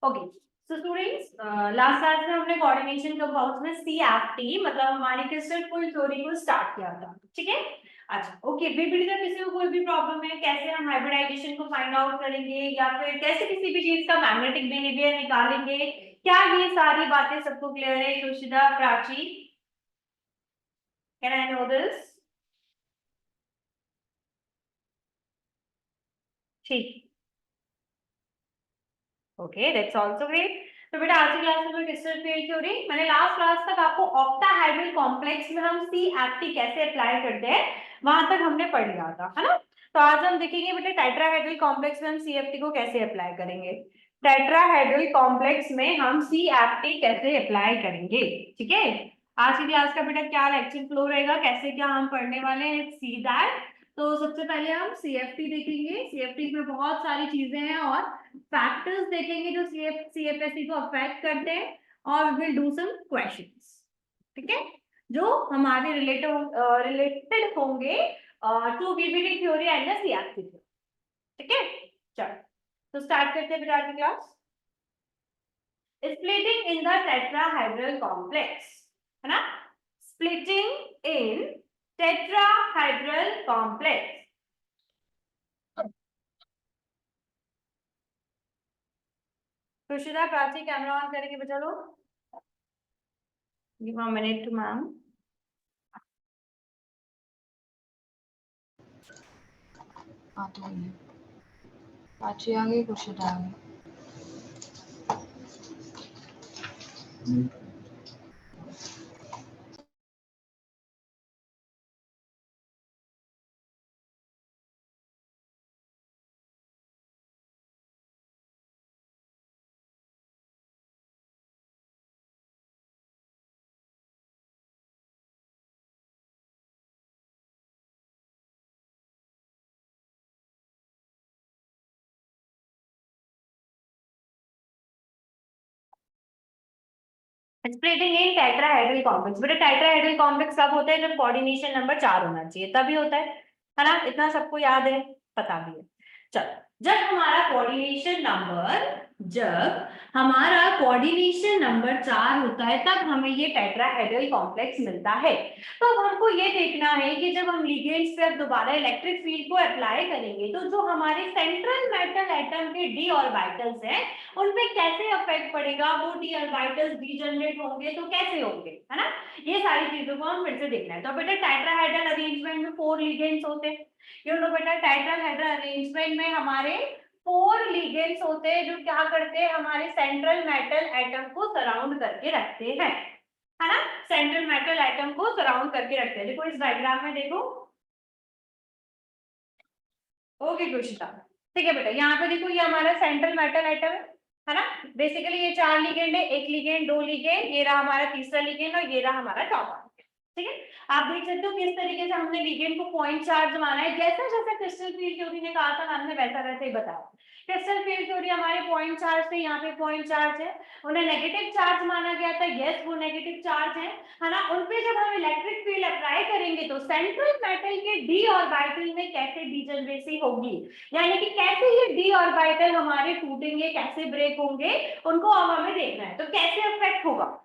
Okay so students, last class में हमने coordination compounds में CFT मतलब हमारी क्रिस्टल फुल थ्योरी को स्टार्ट किया था, ठीक है। अच्छा ओके, बेटा किसी को कोई भी प्रॉब्लम है, कैसे हम हाइब्रिडाइजेशन को फाइंड आउट करेंगे या फिर कैसे किसी भी चीज का मैग्नेटिक बिहेवियर निकालेंगे, क्या ये सारी बातें सबको क्लियर है? Yoshida, Prachi, can I know this? ठीक, ओके दैट्स आल्सो ग्रेट। तो बेटा आज की क्लास में क्रिस्टल फील्ड थ्योरी, मैंने लास्ट क्लास तक आपको ऑक्टाहेड्रल कॉम्प्लेक्स में हम CFT कैसे अप्लाई करते हैं वहां तक हमने पढ़ लिया था, है ना। तो आज हम देखेंगे बेटा टेट्राहेड्रल कॉम्प्लेक्स में हम CFT को कैसे अप्लाई करेंगे। टेट्राहेड्रल कॉम्प्लेक्स में हम CFT कैसे अप्लाई करेंगे, ठीक है। आज की क्लास का बेटा क्या लेक्चर फ्लो रहेगा, कैसे क्या हम पढ़ने वाले हैं, सी दैट। तो सबसे पहले हम CFT देखेंगे। CFT में बहुत सारी चीजें हैं और फैक्टर्स देखेंगे जो CFSE को अफेक्ट करते हैं और we will do some questions, ठीक है, जो हमारे रिलेटेड होंगे to VBT theory and the CFT theory, ठीक है। चलो तो स्टार्ट करते हैं बेटा की class. Splitting in the tetrahedral complex, है ना, splitting in tetrahedral complex. Sushita, Prachi, camera on करेंगे बच्चा लोग? Give a minute to ma'am. तो ही है। पाची आ गई, कुछ आ गई। स्प्लिटिंग इन टेट्राहेड्रल कॉम्प्लेक्स, बेटा टेट्राहेड्रल कॉम्प्लेक्स कब होता है? जब कोऑर्डिनेशन नंबर 4 होना चाहिए, तभी होता है ना। इतना सबको याद है, पता भी है। चलो, जब हमारा कोऑर्डिनेशन नंबर 4 होता है तब हमें ये टेट्राहेड्रल कॉम्प्लेक्स मिलता है। तो अब हमको ये देखना है कि जब हम लिगेंड्स पे अब दोबारा इलेक्ट्रिक फील्ड को अप्लाई करेंगे तो जो हमारे सेंट्रल मेटल एटम के डी ऑर्बिटल्स हैं उन पे कैसे इफेक्ट पड़ेगा, वो डी ऑर्बिटल्स डीजनरेट होंगे तो कैसे होंगे, है ना। ये सारी चीजों को हम फिर से देखना है। तो बेटा टेट्राहेड्रल अरेंजमेंट में 4 लिगेंड्स होते हैं। यू नो बेटा टेट्राहेड्रल अरेंजमेंट में हमारे 4 लिगेंड्स होते हैं जो क्या करते हैं, हमारे सेंट्रल मेटल एटम को सराउंड करके रखते हैं, है ना। सेंट्रल मेटल एटम को सराउंड करके रखते हैं। देखो इस डायग्राम में देखो, ओके कृषिता, ठीक है बेटा। यहाँ पे देखो ये हमारा सेंट्रल मेटल एटम है ना। बेसिकली ये 4 लिगेंड है, एक लिगेंड, 2 लिगेंड, ये रहा हमारा तीसरा लिगेंड और ये रहा हमारा चौथा, ठीक है। आप देख सकते हो किस तरीके से हमने लिगेंड को पॉइंट चार्ज माना है, जैसा जैसा क्रिस्टल फील्ड थ्योरी ने कहा था हमने वैसा वैसे ही बताया। क्रिस्टल फील्ड थ्योरी हमारे पॉइंट चार्ज थे, यहाँ पे पॉइंट चार्ज है, उन्हें नेगेटिव चार्ज माना गया था, यस वो नेगेटिव चार्ज है ना। उन पे जब हम इलेक्ट्रिक फील्ड अप्लाई करेंगे तो सेंट्रल मेटल के डी ऑर्बिटल में कैसे डीजनरेसी होगी, यानी कि कैसे ये डी ऑर्बिटल हमारे टूटेंगे, कैसे ब्रेक होंगे, उनको अब हमें देखना है। तो कैसे अफेक्ट होगा,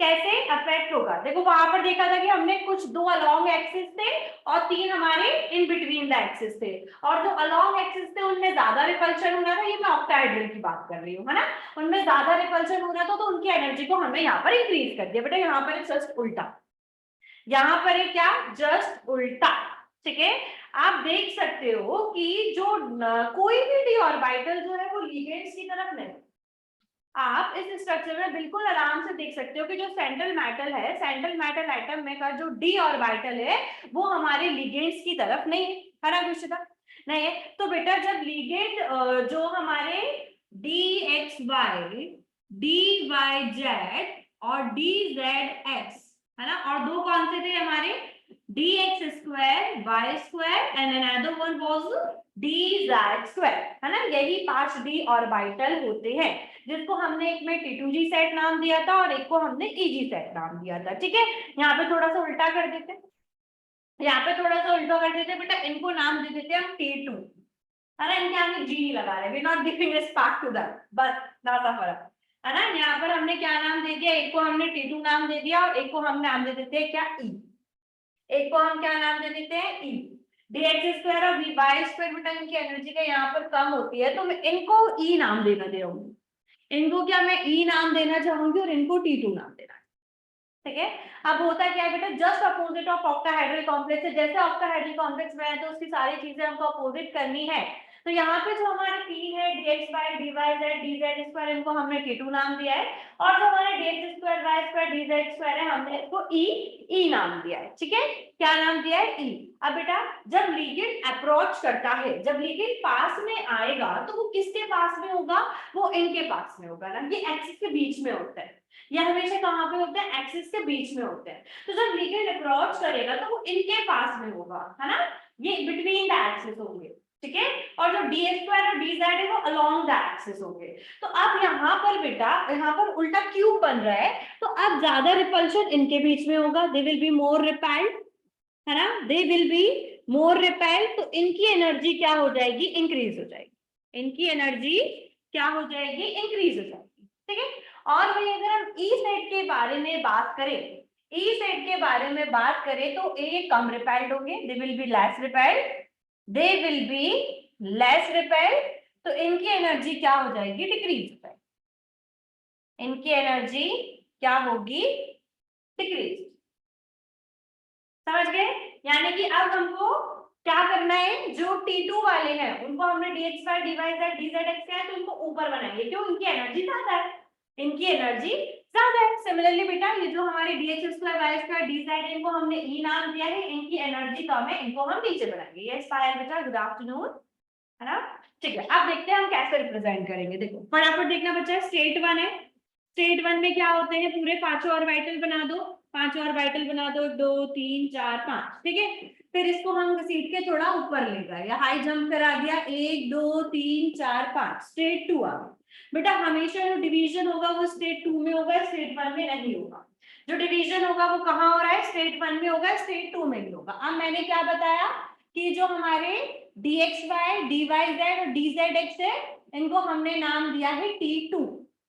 कैसे अफेक्ट होगा, देखो वहां पर देखा था कि हमने कुछ 2 अलोंग एक्सिस थे और 3 हमारे इन बिटवीन द एक्सिस थे, और जो अलोंग एक्सिस थे उनमें ज्यादा रिपल्शन हो रहा था, ये मैं ऑक्टाहेड्रल की बात कर रही हूँ, है ना। उनमें ज्यादा रिपल्शन हो रहा था तो उनकी एनर्जी को हमने यहाँ पर इंक्रीज कर दिया। बेटा यहाँ पर जस्ट उल्टा, यहाँ पर है क्या, जस्ट उल्टा, ठीक है। आप देख सकते हो कि जो कोई भी डी ऑर्बिटल जो है वो लिगेंड्स की तरफ नहीं, आप इस स्ट्रक्चर में बिल्कुल आराम से देख सकते हो कि जो सेंट्रल मेटल है, सेंट्रल मेटल एटम में का जो डी ऑर्बिटल है वो हमारे लिगेंड्स की तरफ नहीं है ना कृषिता, नहीं है। तो बेटा जब लिगेंड जो हमारे d x y, d y z और डी जेड एक्स, है ना, और 2 कौन से थे हमारे, d x square y square and another one was d z square, है ना। यही 5 डी ऑर्बिटल होते हैं जिसको हमने एक में T2G सेट नाम दिया था और एक को हमने EG सेट नाम दिया था, ठीक है। यहाँ पे थोड़ा सा उल्टा कर देते, यहाँ पे थोड़ा सा उल्टा कर देते बेटा, इनको नाम दे देते हम T2, है ना, इनके आगे जी नहीं लगा रहे, we not giving respect to that, बस ज्यादा फर्क है ना। यहाँ पर हमने क्या नाम दे दिया, एक को हमने T2 नाम दे दिया और एक को हम नाम दे देते हैं क्या, E। एक को हम क्या नाम दे देते हैं, E। dx स्क्वायर और dy स्क्वायर बेटा इनकी एनर्जी का यहाँ पर कम होती है, तो मैं इनको E नाम देना दे रहा हूँ, इनको क्या मैं E नाम देना चाहूंगी और इनको T2 नाम देना, ठीक है। अब होता क्या है बेटा, just opposite of octahedral complex है, जैसे ऑक्टाहेड्रल कॉम्प्लेक्स में है तो उसकी सारी चीजें हमको अपोजिट करनी है। तो यहाँ पे जो हमारे तीन है dx बाय dy z dz स्क्वायर, इनको हमने T2 नाम दिया है, और जो हमारे dx square y square dz square है हमने इसको e नाम दिया है, ठीक है। क्या नाम दिया है, e। अब बेटा जब लिगेंड अप्रोच करता है, जब लिगेंड पास में आएगा तो वो किसके पास में होगा, वो इनके पास में होगा ना, ये एक्सिस के बीच में होता है, ये हमेशा कहाँ पे होते हैं, एक्सिस के बीच में होते हैं। तो जब लिगेंड अप्रोच करेगा तो वो इनके पास में होगा, है ना, ये बिटवीन द एक्सिस होंगे, ठीक है। और जो डी स्क्वायर और डी जेड है वो अलोंग द एक्सिस होंगे। तो अब यहाँ पर बेटा, यहाँ पर उल्टा क्यूब बन रहा है, तो अब ज्यादा रिपल्शन इनके बीच में होगा, they will be more repelled, है ना, they will be more repelled, तो इनकी एनर्जी क्या हो जाएगी, इंक्रीज हो जाएगी, इनकी एनर्जी क्या हो जाएगी, इंक्रीज हो जाएगी, ठीक है। और भाई अगर हम ई सेट के बारे में बात करें, ई सेट के बारे में बात करें तो ए कम रिपेल्ड होंगे, they will be less repelled, they will be less repelled, तो इनकी एनर्जी क्या हो जाएगी, डिक्रीज हो जाएगी, इनकी एनर्जी क्या होगी, डिक्रीज। समझ गए, यानी कि अब हमको क्या करना है, जो T2 वाले हैं उनको हमने dx बाय dy z dzx किया है तो उनको ऊपर बनाएंगे, क्यों, इनकी एनर्जी ज्यादा है, इनकी एनर्जी ज्यादा है। सिमिलरली बेटा ये जो हमारे dx square y square dz इनको हमने e नाम दिया है, इनकी एनर्जी कम है, इनको हम नीचे बनाएंगे। यस पायल बेटा, गुड आफ्टरनून, है ना, ठीक है। अब देखते हैं हम कैसे रिप्रेजेंट करेंगे, देखो फटाफट देखना बच्चा, स्टेट 1 है, स्टेट 1 में क्या होते हैं, पूरे पांचों ऑर्बिटल बना दो, पांचों ऑर्बिटल बना दो, 2 3 4 5, ठीक है। फिर इसको हम घसीट के थोड़ा ऊपर ले गए या हाई जंप करा दिया, 1 2 3 4 5, स्टेट 2 आ गया। बेटा हमेशा जो डिवीजन होगा वो स्टेट 2 में होगा, स्टेट 1 में नहीं होगा। जो डिवीजन होगा वो कहाँ हो रहा है, स्टेट 1 में होगा, स्टेट 2 में नहीं होगा। अब मैंने क्या बताया कि जो हमारे dxy dyz और dzx है इनको हमने नाम दिया है T2,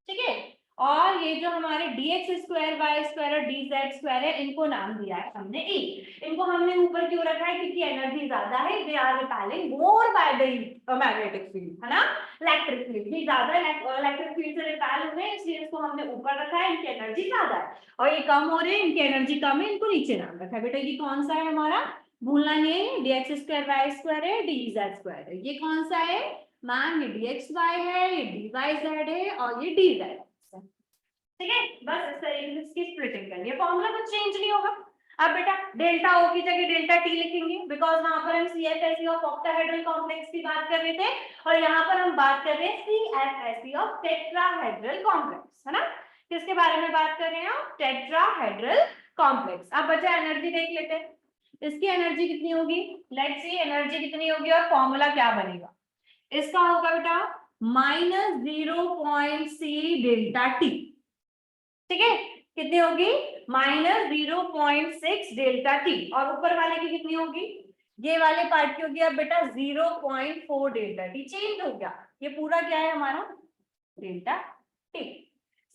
ठीक है। और ये जो हमारे dx स्क्वायर y स्क्वायर और dz स्क्वायर है इनको नाम दिया है हमने e। इनको हमने ऊपर क्यों रखा है, क्योंकि एनर्जी ज्यादा है, they are repelling more by the magnetic field, है ना, इलेक्ट्रिक फील्ड, ये ज्यादा इलेक्ट्रिक फील्ड से रिपेल हुए इसलिए इसको हमने ऊपर रखा है, इनकी एनर्जी ज्यादा है, और ये कम हो रहे हैं, इनकी एनर्जी कम है, इनको नीचे नाम रखा है। बेटा ये कौन सा है हमारा, भूलना नहीं है, dx स्क्वायर y स्क्वायर है, dz स्क्वायर है, ये कौन सा है मैम, ये dxy है, ये dyz है और ये dz है, ठीक है। बस इस तरीके से इसकी स्प्लिटिंग करनी है, फॉर्मूला कुछ चेंज नहीं होगा। अब बेटा डेल्टा ओ की जगह डेल्टा टी लिखेंगे, बिकॉज वहां पर हम CFSE ऑफ ऑक्टाहेड्रल कॉम्प्लेक्स की बात कर रहे थे और यहाँ पर हम बात कर रहे हैं CFSE ऑफ टेट्राहेड्रल कॉम्प्लेक्स, है ना, किसके बारे में बात कर रहे हैं आप, टेट्राहेड्रल कॉम्प्लेक्स। अब बचा एनर्जी देख लेते हैं, इसकी एनर्जी कितनी होगी, लेट्स सी एनर्जी कितनी होगी और फॉर्मूला क्या बनेगा, इसका होगा बेटा -0.c डेल्टा टी, ठीक है, कितनी होगी -0.6 डेल्टा टी, और ऊपर वाले की कितनी होगी, ये वाले पार्ट की होगी अब बेटा 0.4 डेल्टा टी, चेंज हो गया, ये पूरा क्या है हमारा delta t.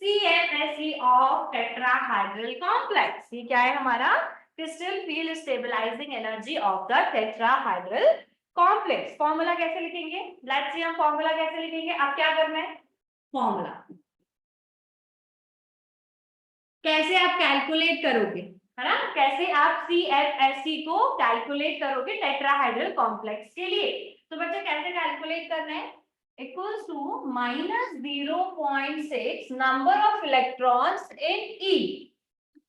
CFSE of tetrahedral complex, ये क्या है हमारा, crystal field stabilizing energy of the tetrahedral complex. Formula कैसे लिखेंगे, लेट्स सी हम फॉर्मूला कैसे लिखेंगे, अब क्या करना है, फॉर्मूला कैसे आप कैलकुलेट करोगे, है ना, कैसे आप CFSE को कैलकुलेट करोगे टेट्राहेड्रल कॉम्प्लेक्स के लिए। तो बच्चे कैसे कैलकुलेट करना है, equals to -0.6 number of electrons in E,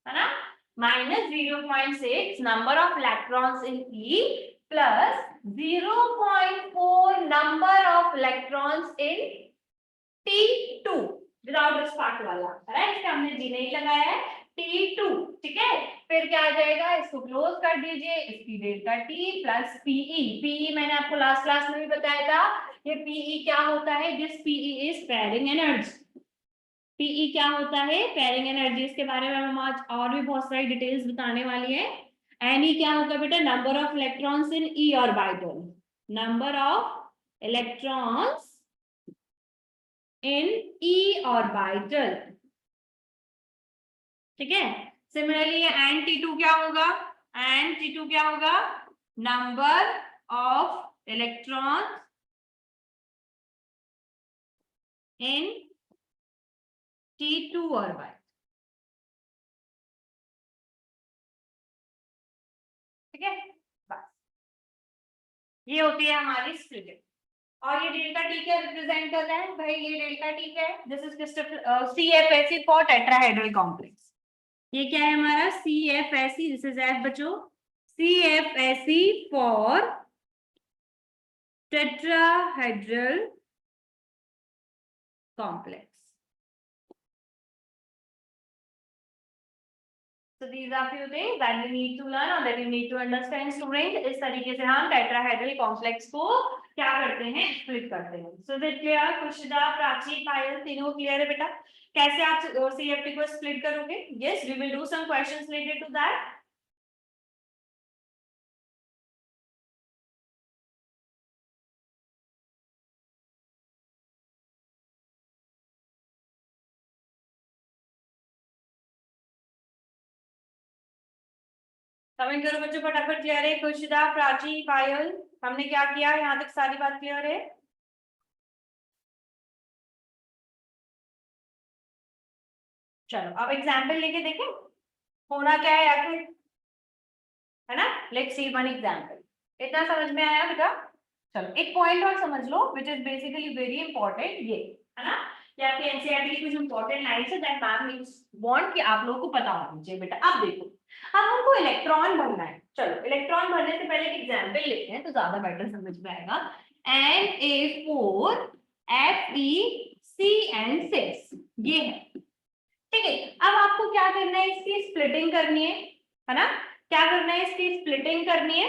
है ना, -0.6 number of electrons in E plus 0.4 number of electrons in T2 without respect वाला, राइट, इसका हमने जी नहीं लगाया है, T2, ठीक है। फिर क्या आ जाएगा, इसको क्लोज कर दीजिए, इसकी डेल्टा T प्लस PE मैंने आपको लास्ट क्लास में भी बताया था, ये PE क्या होता है, this PE is pairing energy, PE क्या होता है, पेयरिंग एनर्जी, इसके बारे में हम आज और भी बहुत सारी डिटेल्स बताने वाली है। Ne क्या होगा बेटा, number of electrons in E orbital, number of electrons in E orbital, ठीक है। सिमिलरली ये एन T2 क्या होगा, एन T2 क्या होगा, number of electron in T2 orbit, ठीक है। बस ये होती है हमारी स्प्लिटिंग। और ये डेल्टा टी क्या रिप्रेजेंट कर रहा है भाई, ये डेल्टा टी क्या है, this is CFSE for tetrahedral complex. ये क्या है हमारा CFSE, दिस इज एफ बच्चों, CFSE for tetrahedral complex. So these are few things that we need to learn or that you need to understand students। इस तरीके से हम tetrahedral complex को क्या करते हैं, स्प्लिट करते हैं। So that clear, खुशदा, प्राची, पायल, तीनों क्लियर है बेटा, कैसे आप CFT को स्प्लिट करोगे? Yes, we will do some questions related to that। Comment करो बच्चों फटाफट, क्लियर है? खुशदा, प्राची, पायल, हमने क्या किया, यहाँ तक सारी बात क्लियर है? चलो अब एग्जाम्पल लेके देखें होना क्या है आखिर, है ना। Let's see one example. इतना समझ में आया बेटा? चलो एक पॉइंट और समझ लो which is basically very important, ये है ना, ये आपके एनसीईआरटी की कुछ इंपॉर्टेंट लाइंस है दैट मैम वांट कि आप लोगों को पता होना चाहिए बेटा। अब देखो, अब हमको इलेक्ट्रॉन भरना है। चलो इलेक्ट्रॉन भरने से पहले एक एग्जांपल लेते हैं तो ज्यादा बेटर समझ में आएगा। Na4 FeCN6 ये है, ठीक है। अब आपको क्या करना है, इसकी स्प्लिटिंग करनी है ना। क्या करना है, इसकी स्प्लिटिंग करनी है।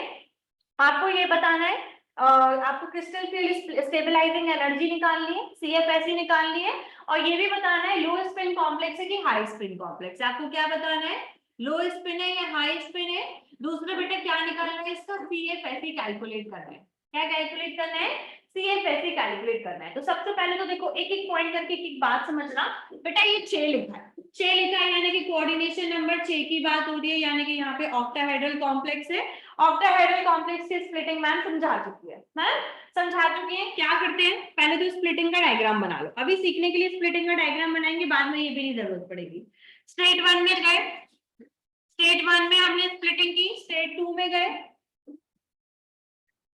आपको ये बताना है, आपको क्रिस्टल फील्ड स्टेबलाइजिंग एनर्जी निकालनी है, CFSE निकालनी है, और ये भी बताना है लो स्पिन कॉम्प्लेक्स है कि हाई स्पिन कॉम्प्लेक्स है। आपको क्या बताना है, लो स्पिन है या हाई स्पिन है। दूसरा बेटा क्या निकालना है, इसका CFSE कैलकुलेट करना है। क्या कैलकुलेट करना है, CFSE कैलकुलेट करना है। तो सबसे पहले तो देखो एक एक पॉइंट करके एक बात समझना बेटा। ये 6 लिखा है, 6 लिखा है यानी कि कोऑर्डिनेशन नंबर 6 की बात हो रही है, यानी कि यहाँ पे ऑक्टाहेड्रल कॉम्प्लेक्स है। ऑक्टाहेड्रल कॉम्प्लेक्स की स्प्लिटिंग मैम समझा चुकी है, समझा चुकी है। क्या करते हैं, पहले तो स्प्लिटिंग का डायग्राम बना लो। अभी सीखने के लिए स्प्लिटिंग का डायग्राम बनाएंगे, बाद में ये भी नहीं जरूरत पड़ेगी। स्टेट 1 में गए, स्टेट 1 में हमने स्प्लिटिंग की, स्टेट 2 में गए,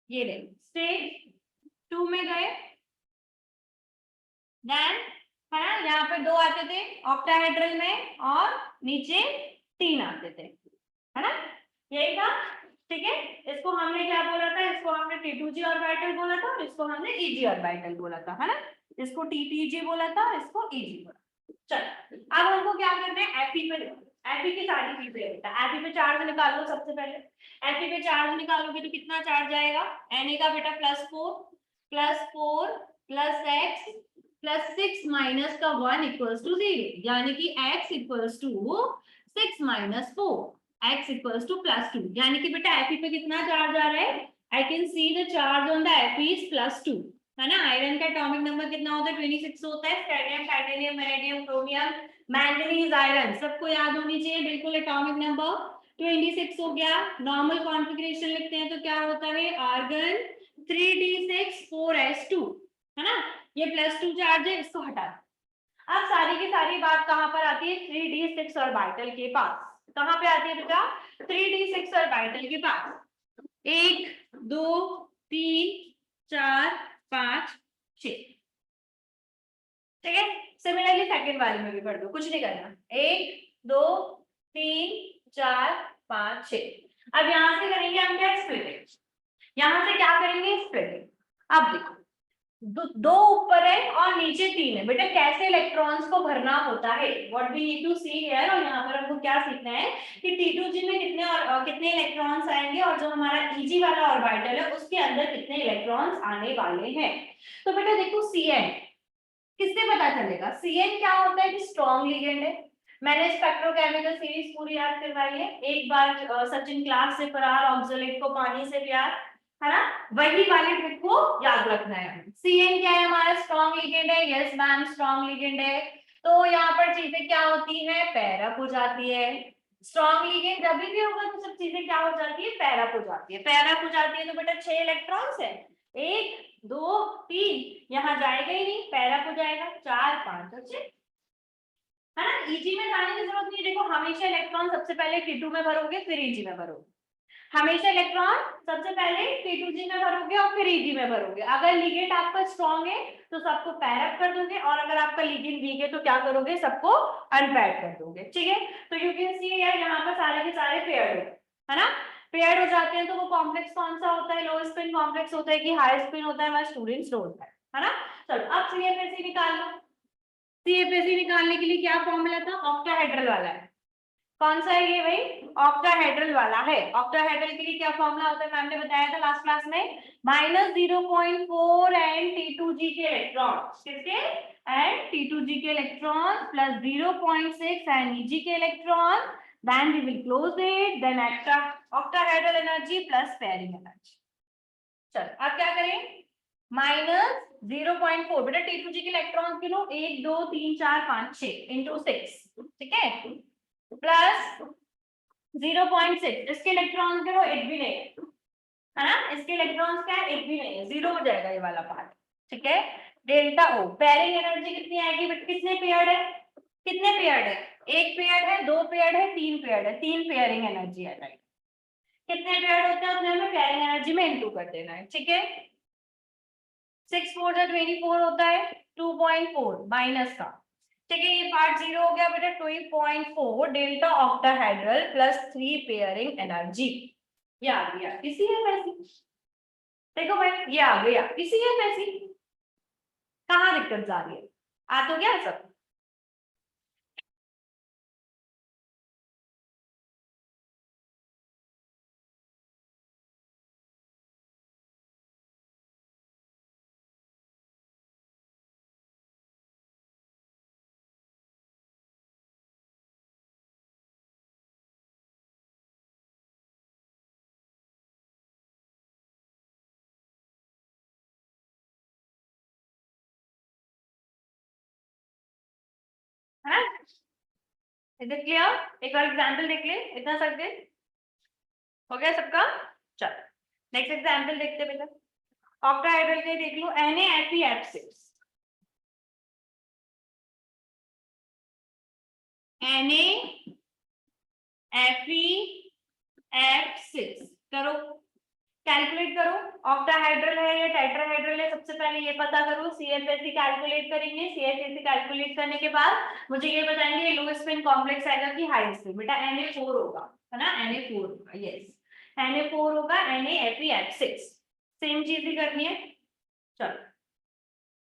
ये ले स्टेट 2 में गए, देन है ना, यहाँ पे 2 आते थे ऑक्टाहेड्रल में और नीचे 3 आते थे, है ना, यही था, ठीक है। इसको हमने क्या बोला था, इसको हमने T2G ऑर्बिटल बोला था और इसको हमने EG ऑर्बिटल बोला था, है ना। इसको TTG बोला था, इसको EG बोला। चलो अब हमको क्या करना है, Fe पे, Fe की सारी चीजें बेटा। Fe पे चार्ज निकाल लो सबसे पहले। Fe पे चार्ज निकालोगे तो कितना चार्ज आएगा, Na का बेटा +4 प्लस x प्लस 6 माइनस का 1 इक्वल्स टू 0, यानी कि x equals to 6 minus 4, x equals to +2, यानी कि बेटा Fe पे कितना चार्ज आ रहा है, I can see the charge on the Fe is +2, है ना। आयरन का एटॉमिक नंबर कितना होता है, 26 होता है। Scandium, titanium, vanadium, chromium, manganese, iron सबको याद होनी चाहिए बिल्कुल। एटॉमिक नंबर 26 हो गया। नॉर्मल कॉन्फ़िगरेशन लिखते हैं तो क्या होता है, आर्गन 3d6 4s2, है ना। ये +2 चार्ज है, इसको हटा दो। अब सारी की सारी बात कहां पर आती है, 3d6 ऑर्बिटल के पास। कहां पे आती है बेटा, 3d6 ऑर्बिटल के पास। 1 2 3 4 5 6, ठीक है। सिमिलरली सेकंड वाले में भी पढ़ दो, कुछ नहीं करना। 1 2 3 4 5 6। अब यहां से करेंगे हम क्या, स्प्लिटिंग। यहां से क्या करेंगे, स्प्लिटिंग। अब देखो दो ऊपर है और नीचे 3 है बेटा, कैसे इलेक्ट्रॉन्स को भरना होता है, what we need to see here. और यहाँ पर हमको क्या सीखना है कि T2G में कितने और कितने इलेक्ट्रॉन्स आएंगे, और जो हमारा EG वाला ऑर्बिटल है उसके अंदर कितने इलेक्ट्रॉन्स आने वाले हैं। तो बेटा देखो CN किससे पता चलेगा, CN क्या होता है कि स्ट्रॉन्ग लिगेंड है। मैंने स्पेक्ट्रोकेमिकल सीरीज पूरी याद करवाई है, एक बार सचिन क्लास से फरार, ऑक्सलेट को पानी से प्यार, है ना, वही वाली ट्रिक को याद रखना है। CN क्या है हमारा, स्ट्रॉन्ग लिगेंड है, यस मैम स्ट्रॉन्ग लिगेंड है। तो यहाँ पर चीजें क्या होती है, पैर अप हो जाती है। स्ट्रॉन्ग लिगेंड जब भी होगा तो सब चीजें क्या हो जाती है, पैर अप हो जाती है। पैर अप हो जाती है तो बेटा 6 इलेक्ट्रॉन्स है, 1 2 3, यहाँ जाएगा ही नहीं, पैर अप हो जाएगा 4 5 और 6, है ना। Eg में जाने की जरूरत नहीं है, देखो हमेशा इलेक्ट्रॉन सबसे पहले T2 में भरोगे फिर Eg में भरोगे, हमेशा इलेक्ट्रॉन सबसे पहले T2G में भरोगे और फिर Eg में भरोगे। अगर लिगेंड आपका स्ट्रॉन्ग है तो सबको पैर अप कर दोगे, और अगर आपका लिगेंड वीक है तो क्या करोगे, सबको अनपैर कर दोगे, ठीक है। तो यू कैन सी यार यहाँ पर सारे के सारे पेयर्ड है ना, पेयर्ड हो जाते हैं। तो वो कॉम्प्लेक्स कौन सा होता है, लो स्पिन कॉम्प्लेक्स होता है कि हाई स्पिन होता है, हमारे स्टूडेंट्स नो होता है ना। चलो अब CFSE निकाल लो। CFSE निकालने के लिए क्या फॉर्मूला था, ऑक्टाहेड्रल वाला है। कौन सा है ये भाई, ऑक्टाहेड्रल वाला है। ऑक्टाहेड्रल के लिए क्या फॉर्मूला होता है, मैम ने बताया था लास्ट क्लास में, -0.4 एंड T2G के इलेक्ट्रॉन, किसके, एंड T2G के इलेक्ट्रॉन प्लस 0.6 एंड Eg के electron, then we will close it, then octahedral energy plus pairing energy। चलो अब क्या करें, -0.4 बेटा T2G के इलेक्ट्रॉन के लो 1 2 3 4 5 6 इंटू 6, ठीक है, प्लस 0.6 इसके इलेक्ट्रॉन के लो 1 भी नहीं है ना, इसके इलेक्ट्रॉन्स क्या है, 1 भी नहीं है, 0 हो जाएगा ये वाला पार्ट, ठीक है। डेल्टा O पेयरिंग एनर्जी कितनी आएगी, बट कितने पेयर्ड है, कितने पेयर्ड है, 1 पेयर्ड है, 2 पेयर्ड है, 3 पेयर्ड है, 3 पेयरिंग एनर्जी है, राइट। कितने पेयर्ड होते हैं उतने हमें पेयरिंग एनर्जी में इनटू कर देना है, ठीक है। 6 4 जा 24 होता है, 2.4 माइनस का, ठीक है, ये पार्ट 0 हो गया बेटा, 2.4 delta octahedral plus 3 pairing energy, ये आ गया इसी है वैसी। देखो भाई ये आ गया इसी है वैसी, कहाँ दिक्कत जा रही है, आ तो गया सब। है ना, इधर क्लियर, एक और एग्जांपल देख ले, इतना सब दे हो गया सबका। चलो नेक्स्ट एग्जांपल देखते बेटा, ऑक्टाहेड्रल के देख लो, NaFeF6, NaFeF6 करो, कैलकुलेट करो, ऑक्टाहेड्रल है या टेट्राहेड्रल है, सबसे पहले ये पता करो। CFSE कैलकुलेट करेंगे, CFSE कैलकुलेट करने के बाद मुझे ये बताएंगे लो स्पिन कॉम्प्लेक्स आएगा कि हाई स्पिन, बेटा Na4 होगा, है ना, Na4 होगा, यस Na4 होगा, NaFeF6 सेम चीज ही करनी है। चलो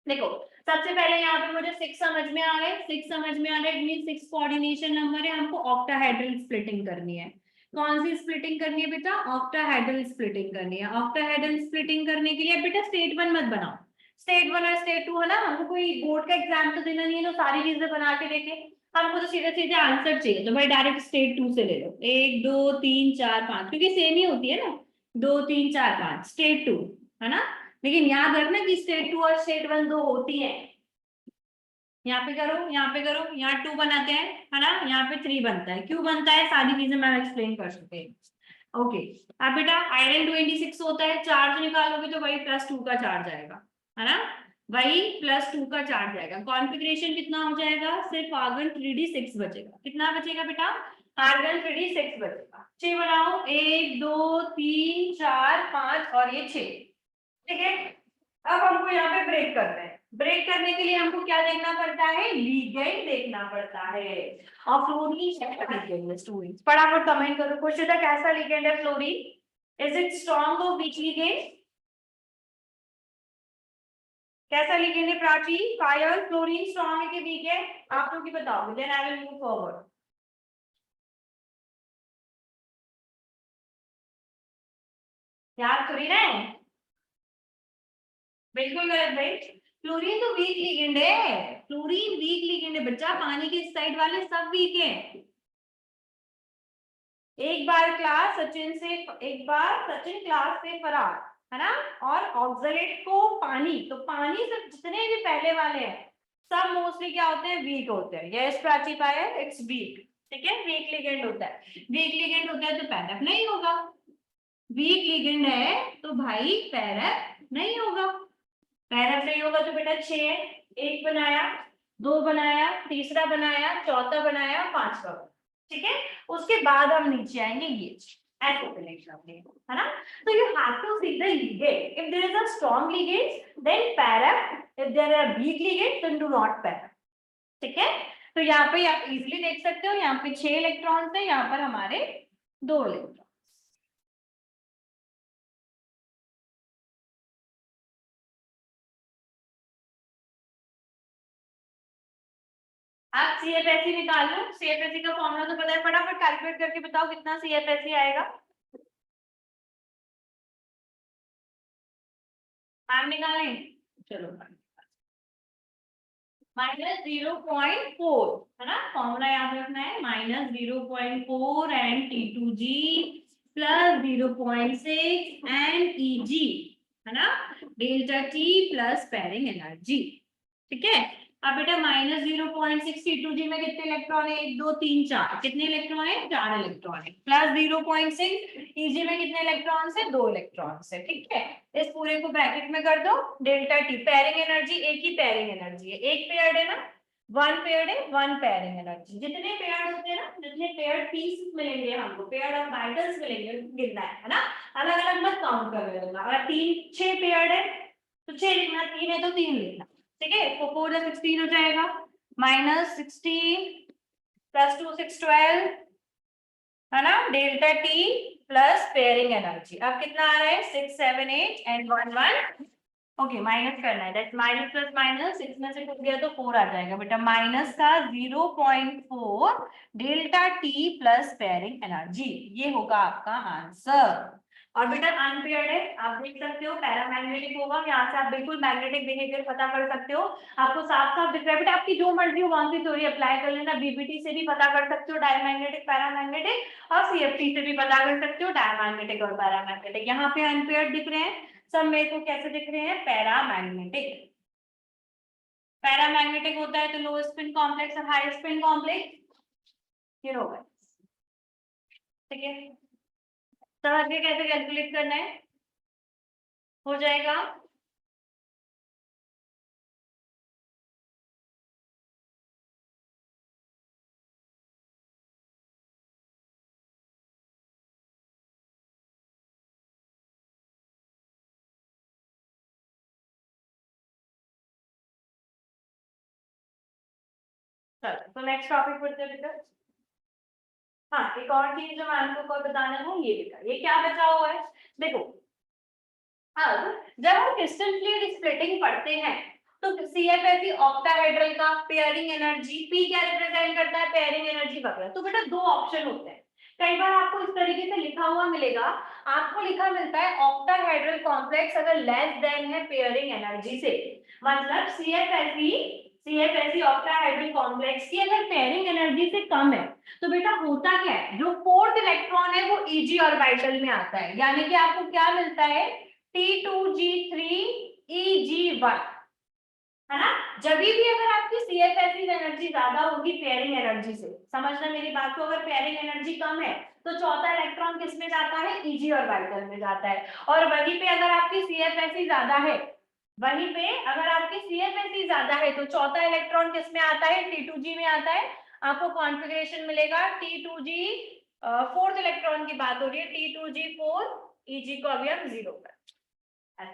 देखो सबसे पहले यहाँ पे मुझे 6 समझ में आ रहा है, 6 समझ में आ रहा है, मीन 6 कोऑर्डिनेशन नंबर है, हमको ऑक्टाहेड्रल स्प्लिटिंग करनी है। कौन सी स्प्लिटिंग करनी है बेटा, ऑक्टाहेड्रल स्प्लिटिंग करनी है। ऑक्टाहेड्रल स्प्लिटिंग करने के लिए बेटा स्टेट 1 मत बनाओ, स्टेट 1 और स्टेट 2 है ना, हमको कोई बोर्ड का एग्जाम तो देना नहीं है तो सारी चीजें बना के देखे, हमको तो सीधे सीधे आंसर चाहिए, तो भाई डायरेक्ट स्टेट 2 से ले लो, 1 2 3 4 5, क्योंकि सेम ही होती है ना, 2 3 4 5 स्टेट 2, है ना। लेकिन याद रखना कि स्टेट 2 और स्टेट 1 दो होती है, यहाँ पे करो, यहाँ पे करो, यहाँ 2 बनाते हैं, है ना, यहाँ पे 3 बनता है, क्यों बनता है सारी चीजें मैं एक्सप्लेन कर चुके हैं। ओके अब बेटा आयरन 26 होता है, चार्ज निकालोगे तो वही +2 का चार्ज आएगा, है ना, वही +2 का चार्ज आएगा। कॉन्फ़िगरेशन कितना हो जाएगा, सिर्फ आर्गन 3d6 बचेगा, कितना बचेगा बेटा, आर्गन 3d6 बचेगा। 6 बनाओ, 1 2 3 4 5 और ये 6, ठीक है। अब हमको यहाँ पे ब्रेक करना है, ब्रेक करने के लिए हमको क्या देखना पड़ता है, लिगेंड देखना पड़ता है, और फ्लोरीन लिगेंड है स्टूडेंट्स, फटाफट कमेंट करो कुशिता कैसा लिगेंड है फ्लोरीन, इज इट स्ट्रॉन्ग और वीक लिगेंड, कैसा लिगेंड है प्राची, फायर फ्लोरीन स्ट्रॉन्ग है कि वीक है, आप लोग ही बताओगे, then I will move forward. याद करी ना, बिल्कुल गलत भाई, क्लोरीन तो वीक लिगेंड है, क्लोरीन वीक लिगेंड है बच्चा, पानी के साइड वाले सब वीक हैं। एक बार सचिन क्लास से फरार, है ना, और ऑक्सलेट को पानी, तो पानी से जितने भी पहले वाले हैं सब मोस्टली क्या होते हैं, वीक होते हैं। Yes Prachi Payal, it's weak, ठीक है, वीक लिगेंड होता है। वीक लिगेंड होता है तो पैरअप नहीं होगा, वीक लिगेंड है तो भाई पैरअप नहीं होगा। पैरअप नहीं होगा तो बेटा 6, एक बनाया, 2 बनाया, तीसरा बनाया, चौथा बनाया, पांचवा, ठीक है। उसके बाद हम नीचे आएंगे ये ऐसे कनेक्शन, है ना। So you have to see the ligand. If there is a strong ligand, then pair up. If there are weak ligands, then do not pair up. ठीक है, तो यहाँ पे आप इजीली देख सकते हो, यहाँ पे 6 इलेक्ट्रॉन्स है, यहाँ पर हमारे 2 इलेक्ट्रॉन। आप सीएफएसई निकाल लो, सीएफएसई का फॉर्मूला तो पता है, फटाफट कैलकुलेट करके बताओ कितना सीएफएसई आएगा। मैम निकालें, चलो -0.4, है ना, फॉर्मूला याद रखना है, -0.4 and T2G plus 0.6 and EG, है ना, delta T plus pairing energy, ठीक है। अब बेटा -0.6 T2G में कितने इलेक्ट्रॉन है, 1 2 3 4, कितने इलेक्ट्रॉन है, 4 इलेक्ट्रॉन है, प्लस 0.6 EG में कितने इलेक्ट्रॉन है, 2 इलेक्ट्रॉन है, ठीक है। इस पूरे को ब्रैकेट में कर दो, डेल्टा टी पेयरिंग एनर्जी, एक ही पेयरिंग एनर्जी है, एक पेयर्ड है ना, 1 पेयर्ड है, 1 पेयरिंग एनर्जी। जितने पेयर्ड होते हैं ना, जितने पेयर्ड पीसेस मिलेंगे हमको, पेयर्ड ऑफ मेटल्स मिलेंगे, गिनना है ना, अलग अलग मत काउंट कर लेना। अगर 6 पेयर्ड है तो 6 लिखना, 3 है तो 3 लिखना, ठीक है। 4 4 16 हो जाएगा, -16 प्लस 2 6 12, है ना, delta T plus pairing energy. अब कितना आ रहा है, 6 7 8 एंड 1 1, ओके, माइनस करना है, दैट्स माइनस प्लस माइनस, इसमें से टूट गया तो 4 आ जाएगा बेटा, माइनस का 0.4 delta T plus pairing energy, ये होगा आपका आंसर। और बेटा अनपेयर्ड है, आप देख सकते हो पैरामैग्नेटिक होगा, यहाँ से आप बिल्कुल मैग्नेटिक बिहेवियर पता कर सकते हो, आपको साफ साफ दिख रहा है बेटा, आपकी जो मर्जी हो वहां की थ्योरी अप्लाई कर लेना, बीबीटी से भी पता कर सकते हो डायमैग्नेटिक पैरामैग्नेटिक, और सीएफटी से भी पता कर सकते हो डायमैग्नेटिक और पैरामैग्नेटिक। यहाँ पे अनपेयर्ड दिख रहे हैं सब, मेरे को कैसे दिख रहे हैं, पैरामैग्नेटिक। पैरामैग्नेटिक होता है तो लो स्पिन कॉम्प्लेक्स और हाई स्पिन कॉम्प्लेक्स, ये होगा, ठीक है। समझ गए कैसे कैलकुलेट करना है, हो जाएगा। चलो तो नेक्स्ट टॉपिक पढ़ते हैं बेटा। हाँ, एक और चीज जो मैम को बताना है ये बेटा, ये क्या बचा हुआ है, देखो अब जब हम क्रिस्टल फ्लूइड स्प्लिटिंग पढ़ते हैं तो सीएफएसई ऑक्टाहेड्रल का पेयरिंग एनर्जी, पी क्या रिप्रेजेंट करता है, पेयरिंग एनर्जी वगैरह, तो बेटा 2 ऑप्शन होते हैं। कई बार आपको इस तरीके से लिखा हुआ मिलेगा, आपको लिखा मिलता है ऑक्टाहेड्रल कॉम्प्लेक्स अगर लेस देन है पेयरिंग एनर्जी से, मतलब सीएफएसई ऑक्टाहेड्रल कॉम्प्लेक्स की अगर पेयरिंग एनर्जी से कम है, तो बेटा होता क्या है, जो 4th इलेक्ट्रॉन है वो ईजी ऑर्बिटल में आता है, यानी कि आपको क्या मिलता है, T2G3 EG1, है ना। जब भी अगर आपकी सीएफएसई एनर्जी ज्यादा होगी पेयरिंग एनर्जी से, समझना मेरी बात को, अगर पेयरिंग एनर्जी कम है तो चौथा इलेक्ट्रॉन किस में जाता है, ईजी ऑर्बिटल में जाता है। और वहीं पे अगर आपकी सीएफएसई ज्यादा है, वहीं पे अगर आपकी सीएफएसई ज्यादा है तो चौथा इलेक्ट्रॉन किस में आता है, T2G में आता है। आपको कॉन्फ़िगरेशन मिलेगा T2G, 4th इलेक्ट्रॉन की बात हो रही है, T2G4 EG को अभी हम 0 कर,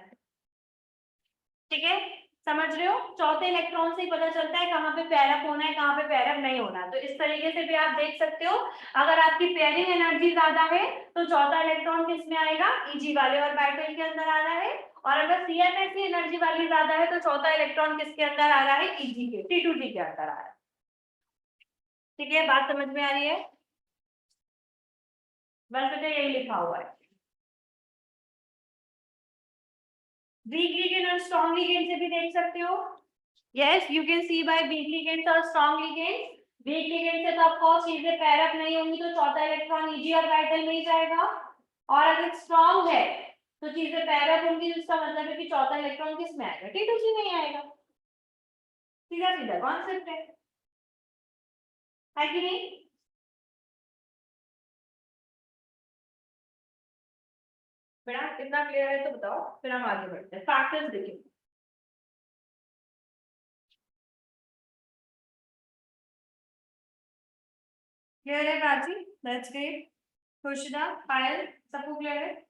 ठीक है, समझ रहे हो, चौथे इलेक्ट्रॉन से ही पता चलता है कहाँ पे पेयरअप होना है, कहाँ पे पेयरअप नहीं होना है। तो इस तरीके से भी आप देख सकते हो, अगर आपकी पेयरिंग एनर्जी ज्यादा है तो चौथा इलेक्ट्रॉन किस में आएगा, ईजी वाले ऑर्बिटल के अंदर आ रहा है, और अगर सीएफएसई एनर्जी वाली ज्यादा है तो चौथा इलेक्ट्रॉन किसके अंदर आ रहा है, ईजी के, T2G के अंदर आ रहा है, ठीक है, बात समझ में आ रही है, बस बेटा यही लिखा हुआ है। वीक लिगेंड और स्ट्रॉन्ग लिगेंड से भी देख सकते हो, yes you can see by weak ligands और स्ट्रॉन्ग लिगेंड्स। वीक लिगेंड से तो ऑफ कोर्स चीजें पैरअप नहीं होंगी तो चौथा इलेक्ट्रॉन ईजी ऑर्बिटल में ही जाएगा, और अगर स्ट्रॉन्ग है तो चीजें पैरा होंगी, जिसका मतलब है कि चौथा इलेक्ट्रॉन किस में आएगा, T2C में ही आएगा। सीधा सीधा कॉन्सेप्ट है कि नहीं? बेटा कितना क्लियर है तो बताओ, फिर हम आगे बढ़ते हैं। फैक्टर्स देखिए, क्लियर है प्राची? That's great. खुशदा, पायल, सबको क्लियर है?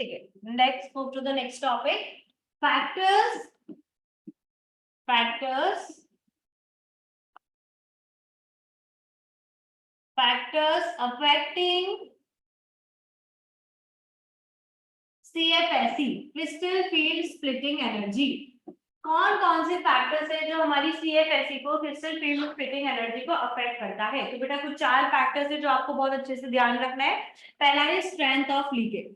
ठीक है, next move to the next topic, factors. Factors factors affecting CFSE crystal field splitting energy। कौन कौन से फैक्टर्स है जो हमारी CFSE को क्रिस्टल फील्ड स्प्लिटिंग एनर्जी को अफेक्ट करता है? तो बेटा कुछ 4 फैक्टर्स है जो आपको बहुत अच्छे से ध्यान रखना है। पहला है स्ट्रेंथ ऑफ लिगेंड।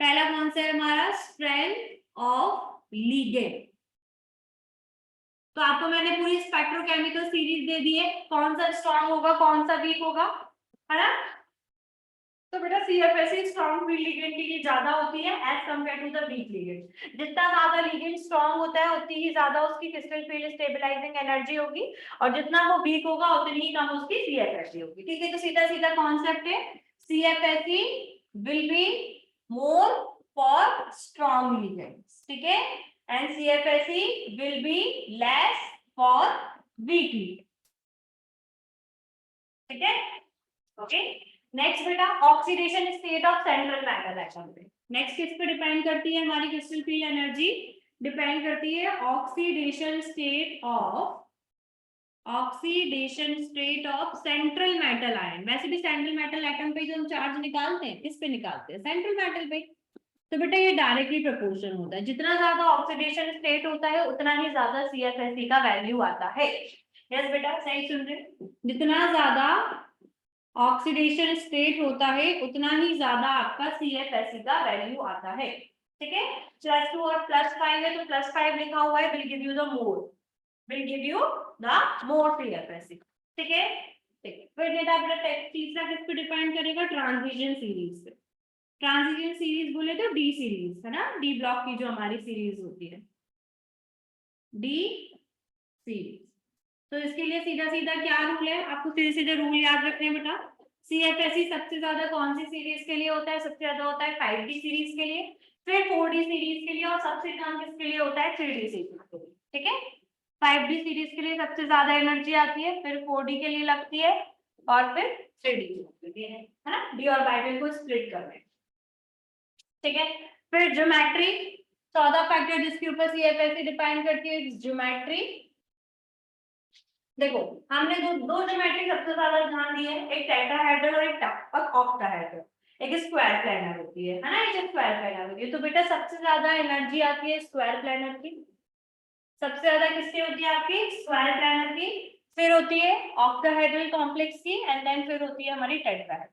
पहला कौन सा है हमारा? Strength of ligand. तो आपको मैंने पूरी स्पेक्ट्रोकेमिकल सीरीज दे दी है, कौन सा स्ट्रांग होगा कौन सा वीक होगा, है ना? तो बेटा CFSE स्ट्रांग फील्ड लिगेंड के लिए ज्यादा होती है as compare to the weak ligand. जितना ज्यादा लिगेंड स्ट्रांग होता है उतनी ही ज्यादा उसकी क्रिस्टल फील्ड स्टेबलाइजिंग एनर्जी होगी, और जितना वो वीक होगा उतनी ही कम उसकी CFSE होगी। ठीक है, तो सीधा सीधा कॉन्सेप्ट है, CFSE will be more for strong ligands, ठीक है, and CFSE will be less for week ligand. ठीक है, ओके। नेक्स्ट बेटा oxidation state of central matter atom पे। नेक्स्ट किस पे डिपेंड करती है हमारी क्रिस्टल फील्ड एनर्जी? डिपेंड करती है oxidation state of central metal ion. वैसे भी सेंट्रल मेटल एटम पे जो हम चार्ज निकालते हैं किस पे निकालते हैं? सेंट्रल मेटल पे। तो बेटा ये डायरेक्टली प्रोपोर्शन होता है, जितना ज्यादा ऑक्सीडेशन स्टेट होता है उतना ही ज्यादा CFSE का वैल्यू आता है। यस बेटा सही सुन रहे, जितना ज्यादा ऑक्सीडेशन स्टेट होता है उतना ही ज्यादा आपका CFSE का वैल्यू आता है। ठीक है, +2 और +5 है तो +5 लिखा हुआ है, will give you the more, will give you the more CFSE। ठीक है, ठीक है। फिर बेटा अपना तीसरा किस पे डिपेंड करेगा? ट्रांजिशन सीरीज पे। ट्रांजिशन सीरीज बोले तो डी सीरीज, है ना, डी ब्लॉक की जो हमारी सीरीज होती है, डी सीरीज। तो इसके लिए सीधा सीधा क्या रूल है, आपको सीधे सीधे रूल याद रखने हैं बेटा। CFSE सबसे ज्यादा कौन सी सीरीज के लिए होता है? सबसे ज्यादा होता है 5D सीरीज के लिए, फिर 4D सीरीज के लिए, और सबसे कम किसके लिए होता है? 3D सीरीज के लिए। ठीक है, 5D सीरीज के लिए सबसे ज्यादा एनर्जी आती है, फिर 4D के लिए लगती है, और फिर 3D के लिए, है ना, डी और बाइटल को स्प्लिट करने। ठीक है, फिर ज्योमेट्री, 14 फैक्टर जिसके ऊपर CFSE डिपेंड करती है, ज्योमेट्री। देखो हमने दो ज्योमेट्री सबसे ज्यादा ध्यान दी है, एक टेट्राहेड्रल और एक ऑक्टाहेड्रल। एक स्क्वायर प्लेनर होती है ना, एक स्क्वायर प्लेनर होती है। तो बेटा सबसे ज्यादा एनर्जी आती है स्क्वायर प्लेनर की, सबसे ज्यादा किसकी होती है? आपकी स्क्वायर प्लेनर की, फिर होती है ऑक्टाहेड्रल कॉम्प्लेक्स की, एंड देन फिर होती है हमारी टेट्राहेड्रल।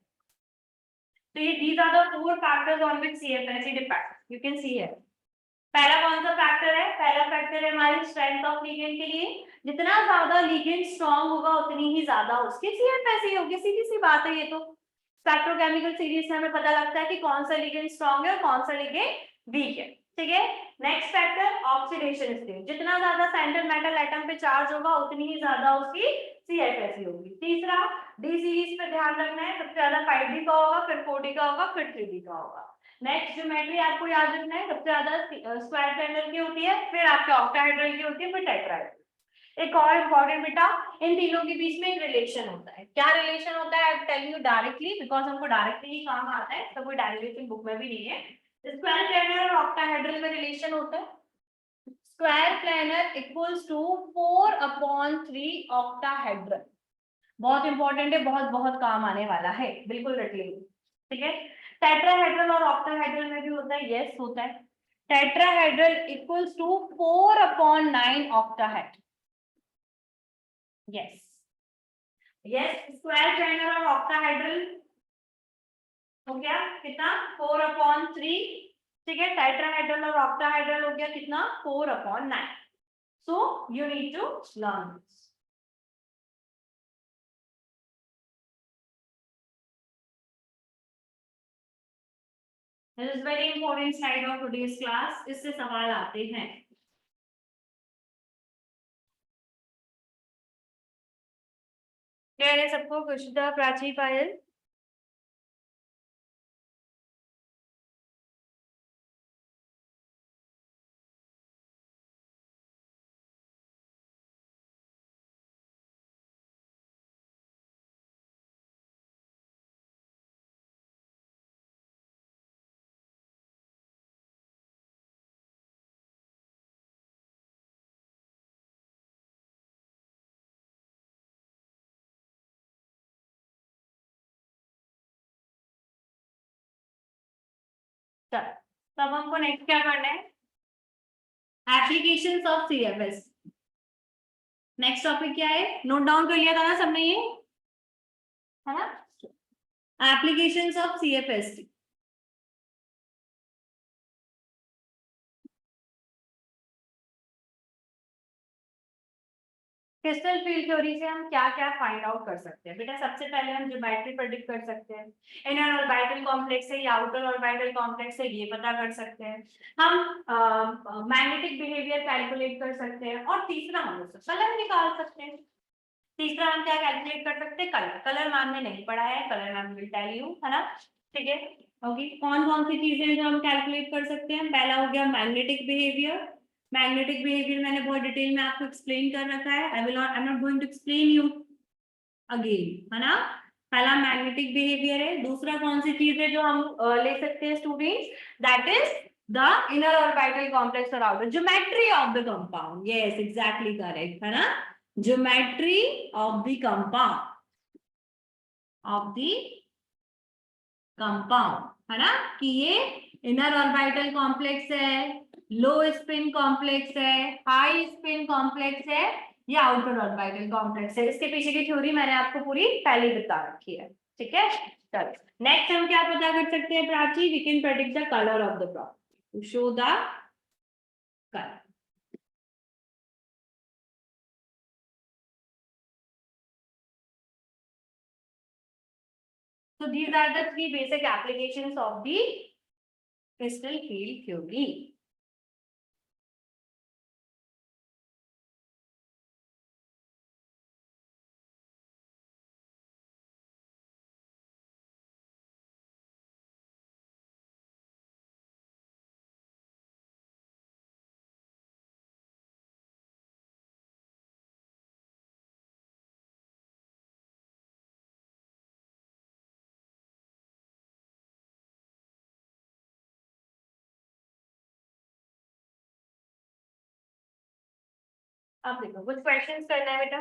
तो ये these are the 4 factors on which CFSE depends, you can see here. पहला कौन सा फैक्टर है? पहला फैक्टर है हमारी स्ट्रेंथ ऑफ लिगेंड के लिए, जितना ज्यादा लिगेंड स्ट्रांग होगा उतनी ही ज्यादा उसकी CFSE होगी, सीधी सी बात है ये तो। स्पेक्ट्रोकेमिकल सीरीज से हमें पता लगता है कि कौन सा लिगेंड स्ट्रांग है और कौन सा लिगेंड वीक है। ठीक है, नेक्स्ट फैक्टर ऑक्सीडेशन स्टेट, जितना ज्यादा सेंट्रल मेटल एटम पे चार्ज होगा उतनी ही ज्यादा उसकी CFSE होगी। तीसरा डी सीरीज पे ध्यान रखना है, सबसे ज्यादा 5D का होगा, फिर 4D का होगा, फिर 3D का होगा। नेक्स्ट ज्योमेट्री आपको याद रखना है, सबसे ज्यादा स्क्वायर प्लेनर की होती है, फिर आपके ऑक्टाहेड्रल की होती है, फिर टेट्राहेड्रल। एक और इम्पोर्टेंट बेटा, इन तीनों के बीच में एक रिलेशन होता है। क्या रिलेशन होता है? I am telling you directly, because हमको डायरेक्टली ही काम आता है, तो कोई डायरेक्टली बुक में भी नहीं है। स्क्वायर प्लेनर और ऑक्टाहेड्रल में रिलेशन होता है, square planar equals to 4/3 octahedral. बहुत इंपॉर्टेंट है, बहुत बहुत काम आने वाला है, बिल्कुल रटिए। ठीक है, टेट्राहेड्रल और ऑक्टाहेड्रल में भी होता है, यस होता है। Tetrahedral equals to 4/9 octahedral, yes yes. Square triangle और ऑक्टाहेड्रल हो गया कितना 4/3, ठीक है। टेट्राहेड्रल और ऑक्टाहेड्रल हो गया कितना 4/9। So you need to learn this. This is very important slide of today's class. इससे सवाल आते हैं। क्लियर है सबको? कुशिता, प्राची, पायल? चल, तब हमको नेक्स्ट क्या करना है? Applications of CFS. Next topic क्या है? नोट डाउन कर लिया था ना सबने ये, है ना? Applications of CFS. Crystal field theory से हम क्या क्या फाइंड आउट कर सकते हैं बेटा? सबसे पहले हम ज्योमेट्री प्रेडिक्ट कर सकते हैं, इनर ऑर्बिटल कॉम्प्लेक्स है या आउटर ऑर्बिटल कॉम्प्लेक्स है ये पता कर सकते हैं हम, मैग्नेटिक बिहेवियर कैलकुलेट कर सकते हैं, और तीसरा हम कलर निकाल सकते हैं। तीसरा हम क्या कैलकुलेट कर सकते हैं? कलर। कलर मैम ने नहीं पढ़ा है, colour ma'am will tell you, है ना? ठीक है, ओके। कौन कौन सी चीजें हैं जो हम कैलकुलेट कर सकते हैं? पहला हो गया मैग्नेटिक बिहेवियर। मैग्नेटिक बिहेवियर मैंने बहुत डिटेल में आपको एक्सप्लेन कर रखा है, I am not going to explain you again, है ना? पहला मैग्नेटिक बिहेवियर है। दूसरा कौन सी चीज है जो हम ले सकते हैं students? That is the inner orbital complex और outer geometry of the compound. Yes, exactly correct, है ना? Geometry of the compound, of the compound, है ना? कि ये इनर ऑर्बिटल कॉम्प्लेक्स है, लो स्पिन कॉम्प्लेक्स है, हाई स्पिन कॉम्प्लेक्स है, या आउटर ऑर्बिटल कॉम्प्लेक्स है। इसके पीछे की थ्योरी मैंने आपको पूरी पहले बता रखी है, ठीक है? चलो नेक्स्ट हम क्या पता कर सकते हैं Prachi? We can predict the colour of the property to show the colour. So these are the three basic applications of the crystal field theory. अब देखो कुछ क्वेश्चंस करना है बेटा।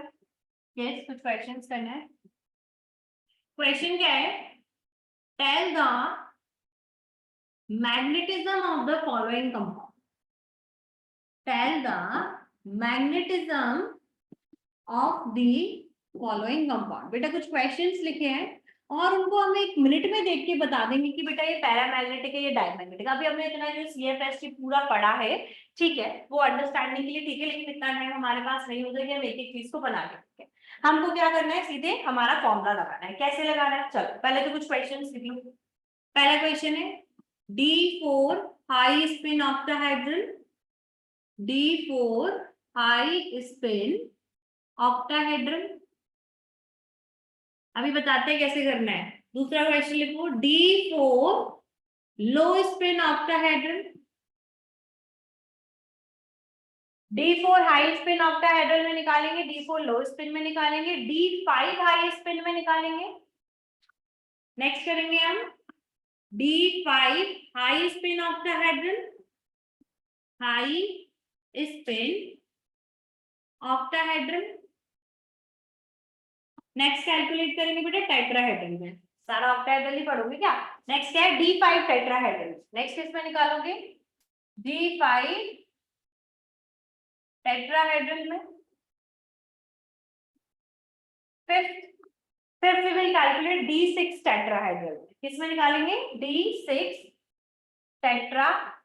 यस, कुछ क्वेश्चंस करना है। क्वेश्चन क्या है? Tell the magnetism of the following compound. Tell the magnetism of the following compound. बेटा कुछ क्वेश्चंस लिखे हैं और उनको हम एक मिनट में देख के बता देंगे कि बेटा ये पैरामैग्नेटिक है, ये डायमैग्नेटिक। अभी हमने इतना जो सीएफएस पूरा पढ़ा है, ठीक है, वो अंडरस्टैंडिंग के लिए ठीक है, लेकिन इतना टाइम हमारे पास नहीं होता कि हम एक एक चीज को बना के। हमको क्या करना है? सीधे हमारा फॉर्मूला लगाना है। कैसे लगाना है? चलो पहले तो कुछ क्वेश्चंस लिख लो। पहला क्वेश्चन है D4 high spin octahedral, D4 high spin octahedral. अभी बताते हैं कैसे करना है। दूसरा क्वेश्चन लिखो D4 लो spin octahedral, D4 high spin octahedral में निकालेंगे, D4 लो स्पिन में निकालेंगे, D5 हाई स्पिन में निकालेंगे। नेक्स्ट करेंगे हम D5 high spin octahedral, high spin octahedral. Next calculate करेंगे बेटा टेट्राहेड्रल में। सारा ऑक्टाहेड्रल ही पढ़ोगे क्या? नेक्स्ट क्या है? D5 tetrahedral. नेक्स्ट किसमें निकालोगे? D5 टेट्राहेड्रल में। Fifth we will calculate D6 tetrahedral. किसमें निकालेंगे? D6 tetrahedral.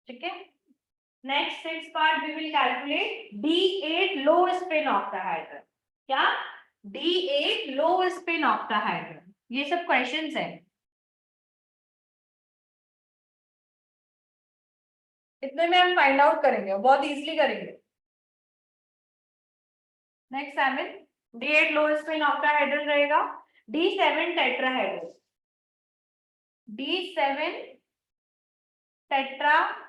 ठीक है। Next six part we will calculate D8 low spin octahedral. क्या? D8 low spin octahedral. ये सब क्वेश्चंस है, इतने में हम फाइंड आउट करेंगे, बहुत इजीली करेंगे। Next 7 D8 low spin octahedral रहेगा। D7 tetrahedral. D7 tetrahedral.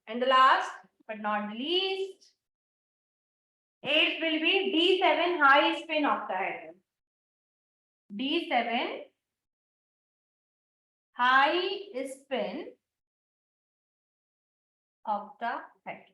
And the last but not least, 8 will be D7 high spin octahedral. D7 high spin octahedral.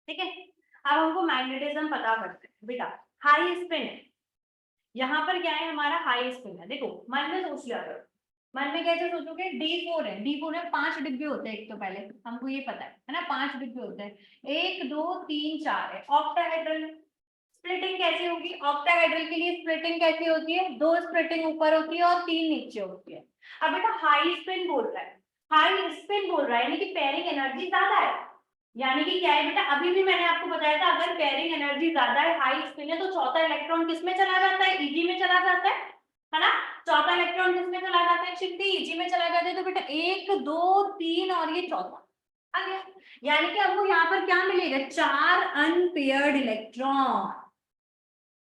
ठीक है। अब हमको मैग्नेटिज्म पता करते हैं बेटा। हाई स्पिन है, यहाँ पर क्या है? हमारा हाई स्पिन है। देखो मन में सोच लिया करो, मन में कैसे सोचोगे? D4 है, D4 में 5 डिब्बे होते हैं। एक तो पहले हमको ये पता है ना, 5 डिब्बे होते हैं। 1 2 3 4 है। ऑक्टाहेड्रल स्प्लिटिंग कैसी होगी? ऑक्टाहेड्रल के लिए स्प्लिटिंग कैसी होती है? 2 स्प्लिटिंग ऊपर होती है और 3 नीचे होती है। अब बेटा हाई स्पिन बोल रहा है, हाई स्पिन बोल रहा है यानी कि पेयरिंग एनर्जी ज्यादा है। यानी कि क्या है बेटा? अभी भी मैंने आपको बताया था, अगर पेयरिंग एनर्जी ज्यादा है, हाई स्पिन है, तो चौथा इलेक्ट्रॉन किसमें चला जाता है? Eg में चला जाता है ना? चौथा इलेक्ट्रॉन किसमें चला जाता है? शिफ्टी Eg में चला जाता है। तो बेटा 1 2 3 और ये चौथा आ गया। यानी कि हमको यहाँ पर क्या मिलेगा? 4 अनपेयर्ड इलेक्ट्रॉन।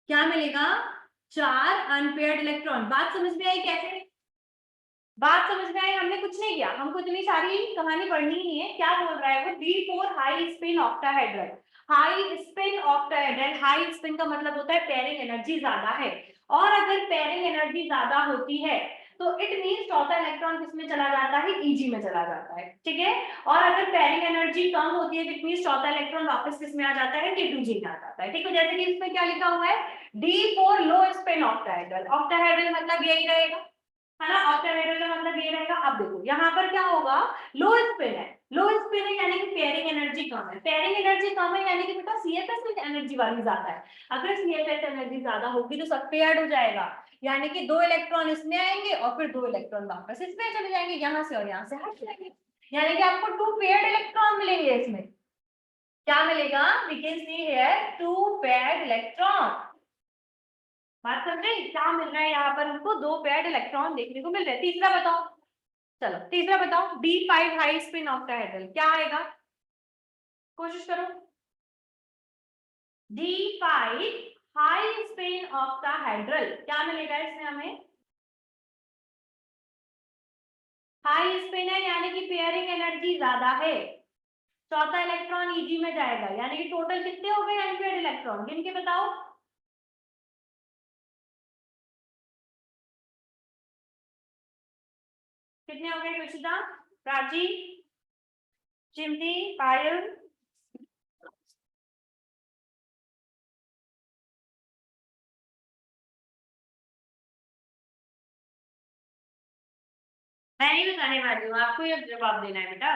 क्या मिलेगा? 4 अनपेयर्ड इलेक्ट्रॉन। बात समझ में आई कैसे? बात समझ में आई? हमने कुछ नहीं किया, हमको इतनी सारी कहानी पढ़नी ही है। क्या बोल रहा है वो? D4 high spin octahedral. High spin octahedral, high spin का मतलब होता है पेयरिंग एनर्जी ज्यादा है। और अगर पेयरिंग एनर्जी ज्यादा होती है तो इट मींस चौथा इलेक्ट्रॉन किसमें चला जाता है? Eg में चला जाता है। ठीक है। और अगर पेयरिंग एनर्जी कम होती है तो इट मींस चौथा इलेक्ट्रॉन वापस किसमें आ जाता है? D2G में आ जाता है। ठीक है। जैसे कि इसमें क्या लिखा हुआ है? D4 लो स्पिन ऑक्टाहेड्रल। ऑक्टाहेड्रल मतलब यही रहेगा, है ना? ऑक्टाहेड्रल का मतलब ये रहेगा। अब देखो यहाँ पर क्या होगा? लो स्पिन है, लो स्पिन है यानी कि पेयरिंग एनर्जी कम है। पेयरिंग एनर्जी कम है यानी कि बेटा CFS में एनर्जी वाली ज्यादा है। अगर CFS एनर्जी ज्यादा होगी तो सब पेयर्ड हो जाएगा, यानी कि 2 इलेक्ट्रॉन इसमें आएंगे और फिर 2 इलेक्ट्रॉन वापस इसमें चले जाएंगे, यहाँ से और यहाँ से हट जाएंगे। यानी कि आपको 2 पेयर्ड इलेक्ट्रॉन मिलेंगे इसमें। क्या मिलेगा? We can see here 2 paired electron. बात समझे? क्या मिल रहा है यहाँ पर? हमको 2 पेयर्ड इलेक्ट्रॉन देखने को मिल रहे हैं। तीसरा बताओ, चलो तीसरा बताओ। D5 हाई स्पिन ऑक्टाहेड्रल क्या आएगा? कोशिश करो। D5 हाई स्पिन ऑक्टाहेड्रल क्या मिलेगा इसमें हमें? हाई स्पिन है यानी कि पेयरिंग एनर्जी ज्यादा है। चौथा इलेक्ट्रॉन Eg में जाएगा, यानी कि टोटल कितने हो गए अनपेयर्ड इलेक्ट्रॉन? गिन के बताओ। कितने हो गए कृषिता, प्राची, चिमटी, पायल? मैं नहीं बताने वाली हूँ, आपको ये जवाब देना है बेटा।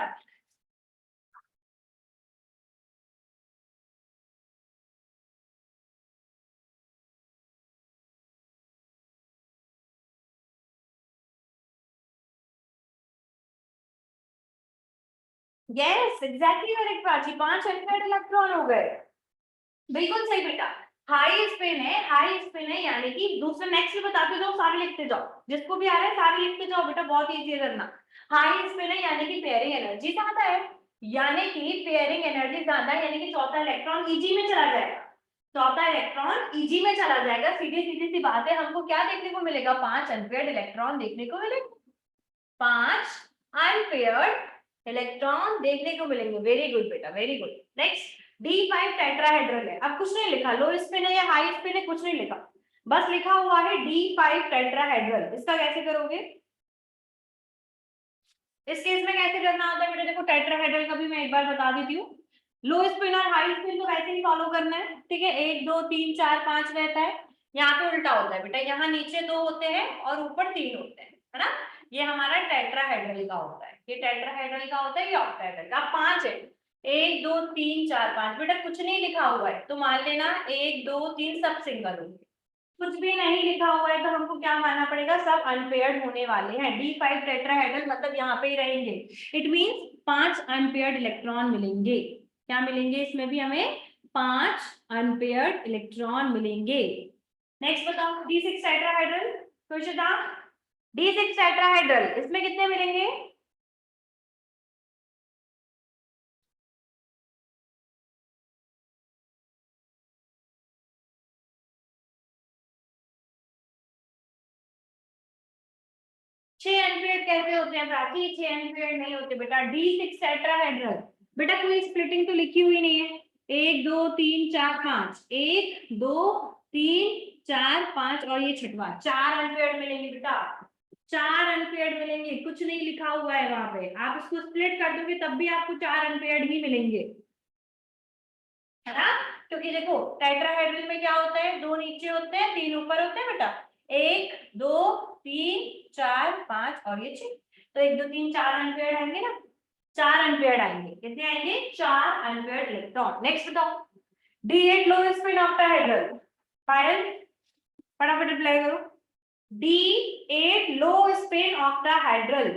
Yes exactly correct Prachi, 5 unpaired electron हो गए। बिल्कुल सही बेटा। हाई स्पिन है, हाई स्पिन है यानी कि दूसरा नेक्स्ट बताते जाओ, सारे लिखते जाओ, जिसको भी आ रहा है सारे लिखते जाओ बेटा, बहुत इजी है करना। हाई स्पिन है यानी कि पेयरिंग एनर्जी ज्यादा है, यानी कि पेयरिंग एनर्जी ज्यादा है यानी कि चौथा इलेक्ट्रॉन Eg में चला जाएगा। चौथा इलेक्ट्रॉन Eg में चला जाएगा। सीधी सीधी सी बात है, हमको क्या देखने को मिलेगा? 5 अनपेयर्ड इलेक्ट्रॉन देखने को मिलेगा। 5 अनपेयर्ड इलेक्ट्रॉन देखने को मिलेंगे। वेरी गुड बेटा, very good. Next D5 tetrahedral है। अब कुछ नहीं लिखा, लो स्पिन है या हाई स्पिन है, कुछ नहीं लिखा, बस लिखा हुआ है D5 टेट्राहेड्रल। इसका कैसे करोगे? इस केस में कैसे करना होता है बेटा, देखो टेट्राहेड्रल का भी मैं एक बार बता देती हूँ। लो स्पिन और हाई स्पिन तो वैसे ही फॉलो करना है, ठीक है, 1 2 3 4 5 रहता है। यहाँ पे उल्टा होता है बेटा, यहाँ नीचे 2 होते हैं और ऊपर 3 होते हैं, है ना। ये हमारा टेट्राहेड्रल का होता है, ये टेट्राहेड्रल का होता है, ये ऑक्टाहेड्रल का। 5 है, 1 2 3 4 5, बेटा कुछ नहीं लिखा हुआ है तो मान लेना 1 2 3 सब सिंगल होंगे। कुछ भी नहीं लिखा हुआ है तो हमको क्या मानना पड़ेगा, सब अनपेयर्ड होने वाले हैं। D5 टेट्राहेड्रल मतलब यहाँ पे ही रहेंगे। इट मींस 5 अनपेयर्ड इलेक्ट्रॉन मिलेंगे। क्या मिलेंगे इसमें भी हमें? 5 अनपेयर्ड इलेक्ट्रॉन मिलेंगे। नेक्स्ट बताओ, D6 टेट्राहेड्रल। सुचिता, D6 टेट्राहेड्रल इसमें कितने मिलेंगे? 6 अनपेयर्ड कैसे होते हैं प्राची? 6 अनपेयर्ड नहीं होते बेटा। D6 टेट्राहेड्रल, बेटा कोई स्प्लिटिंग तो लिखी हुई नहीं है। 1 2 3 4 5, 1 2 3 4 5 और ये छठवां, 4 अनपेयर्ड मिलेंगे बेटा। 4 अनपेयर्ड मिलेंगे, कुछ नहीं लिखा हुआ है वहां पे, आप इसको स्प्लिट कर दोगे तब भी आपको 4 अनपेयर्ड ही मिलेंगे, है ना। क्योंकि देखो टेट्राहेड्रल में क्या होता है, 2 नीचे होते हैं 3 ऊपर होते हैं बेटा। 1 2 3 4 5 और ये 6, तो 1 2 3 4 अनपेयर्ड आएंगे ना, 4 अनपेयर्ड आएंगे। कितने आएंगे? 4 अनपेयर्ड इलेक्ट्रॉन। नेक्स्ट बताओ, D8 लो स्पिन ऑक्टाहेड्रल। पायल फटाफट रिप्लाई करो। D8 low spin octahedral.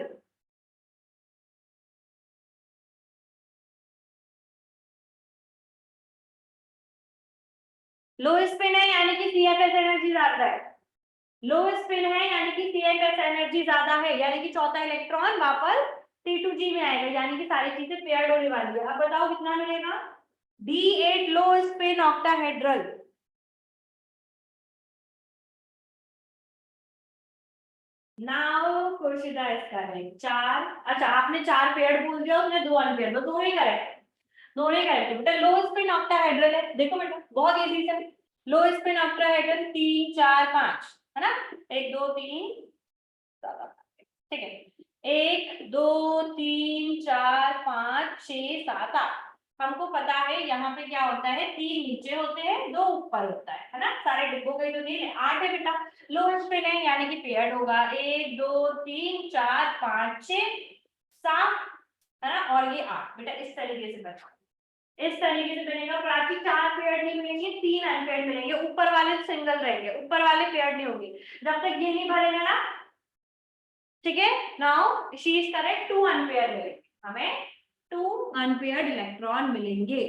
लो स्पिन है यानी कि CFS एनर्जी ज्यादा है। लो स्पिन है यानी कि CFS एनर्जी ज्यादा है, यानी कि चौथा इलेक्ट्रॉन वापस T2G में आएगा, यानी कि सारी चीजें पेयर्ड होने वाली है। अब बताओ कितना मिलेगा? D8 low spin octahedral. Now Khursheeda इसका है 4। अच्छा आपने 4 पेयर्ड बोल दिया, उसने 2 अनपेयर्ड, तो दोनों ही करेक्ट, दोनों ही करेक्ट है बेटा। लो स्पिन ऑक्टाहेड्रल है, देखो बेटा बहुत इजी से। लो स्पिन ऑक्टाहेड्रल 3 4 5, है ना, 1 2 3 ठीक है, 1 2 3 4 5 6 7 8। हमको पता है यहाँ पे क्या होता है, 3 नीचे होते हैं 2 ऊपर होता है ना। सारे डिब्बों के तो नहीं है, 8 है बेटा। लो स्पिन है यानी कि पेयर्ड होगा, 1 2 3 4 5 6 7, है ना, और ये 8 बेटा। इस तरीके से बना, इस तरीके से बनेगा। प्राची 4 पेयर्ड नहीं मिलेंगे, 3 अनपेयर्ड मिलेंगे, ऊपर वाले सिंगल रहेंगे, ऊपर वाले पेयर्ड नहीं होंगे जब तक ये नहीं भरेगा ना, ठीक है। Now she is correct, 2 unpaired मिलेंगे हमें, 2 अनपेयर्ड इलेक्ट्रॉन मिलेंगे,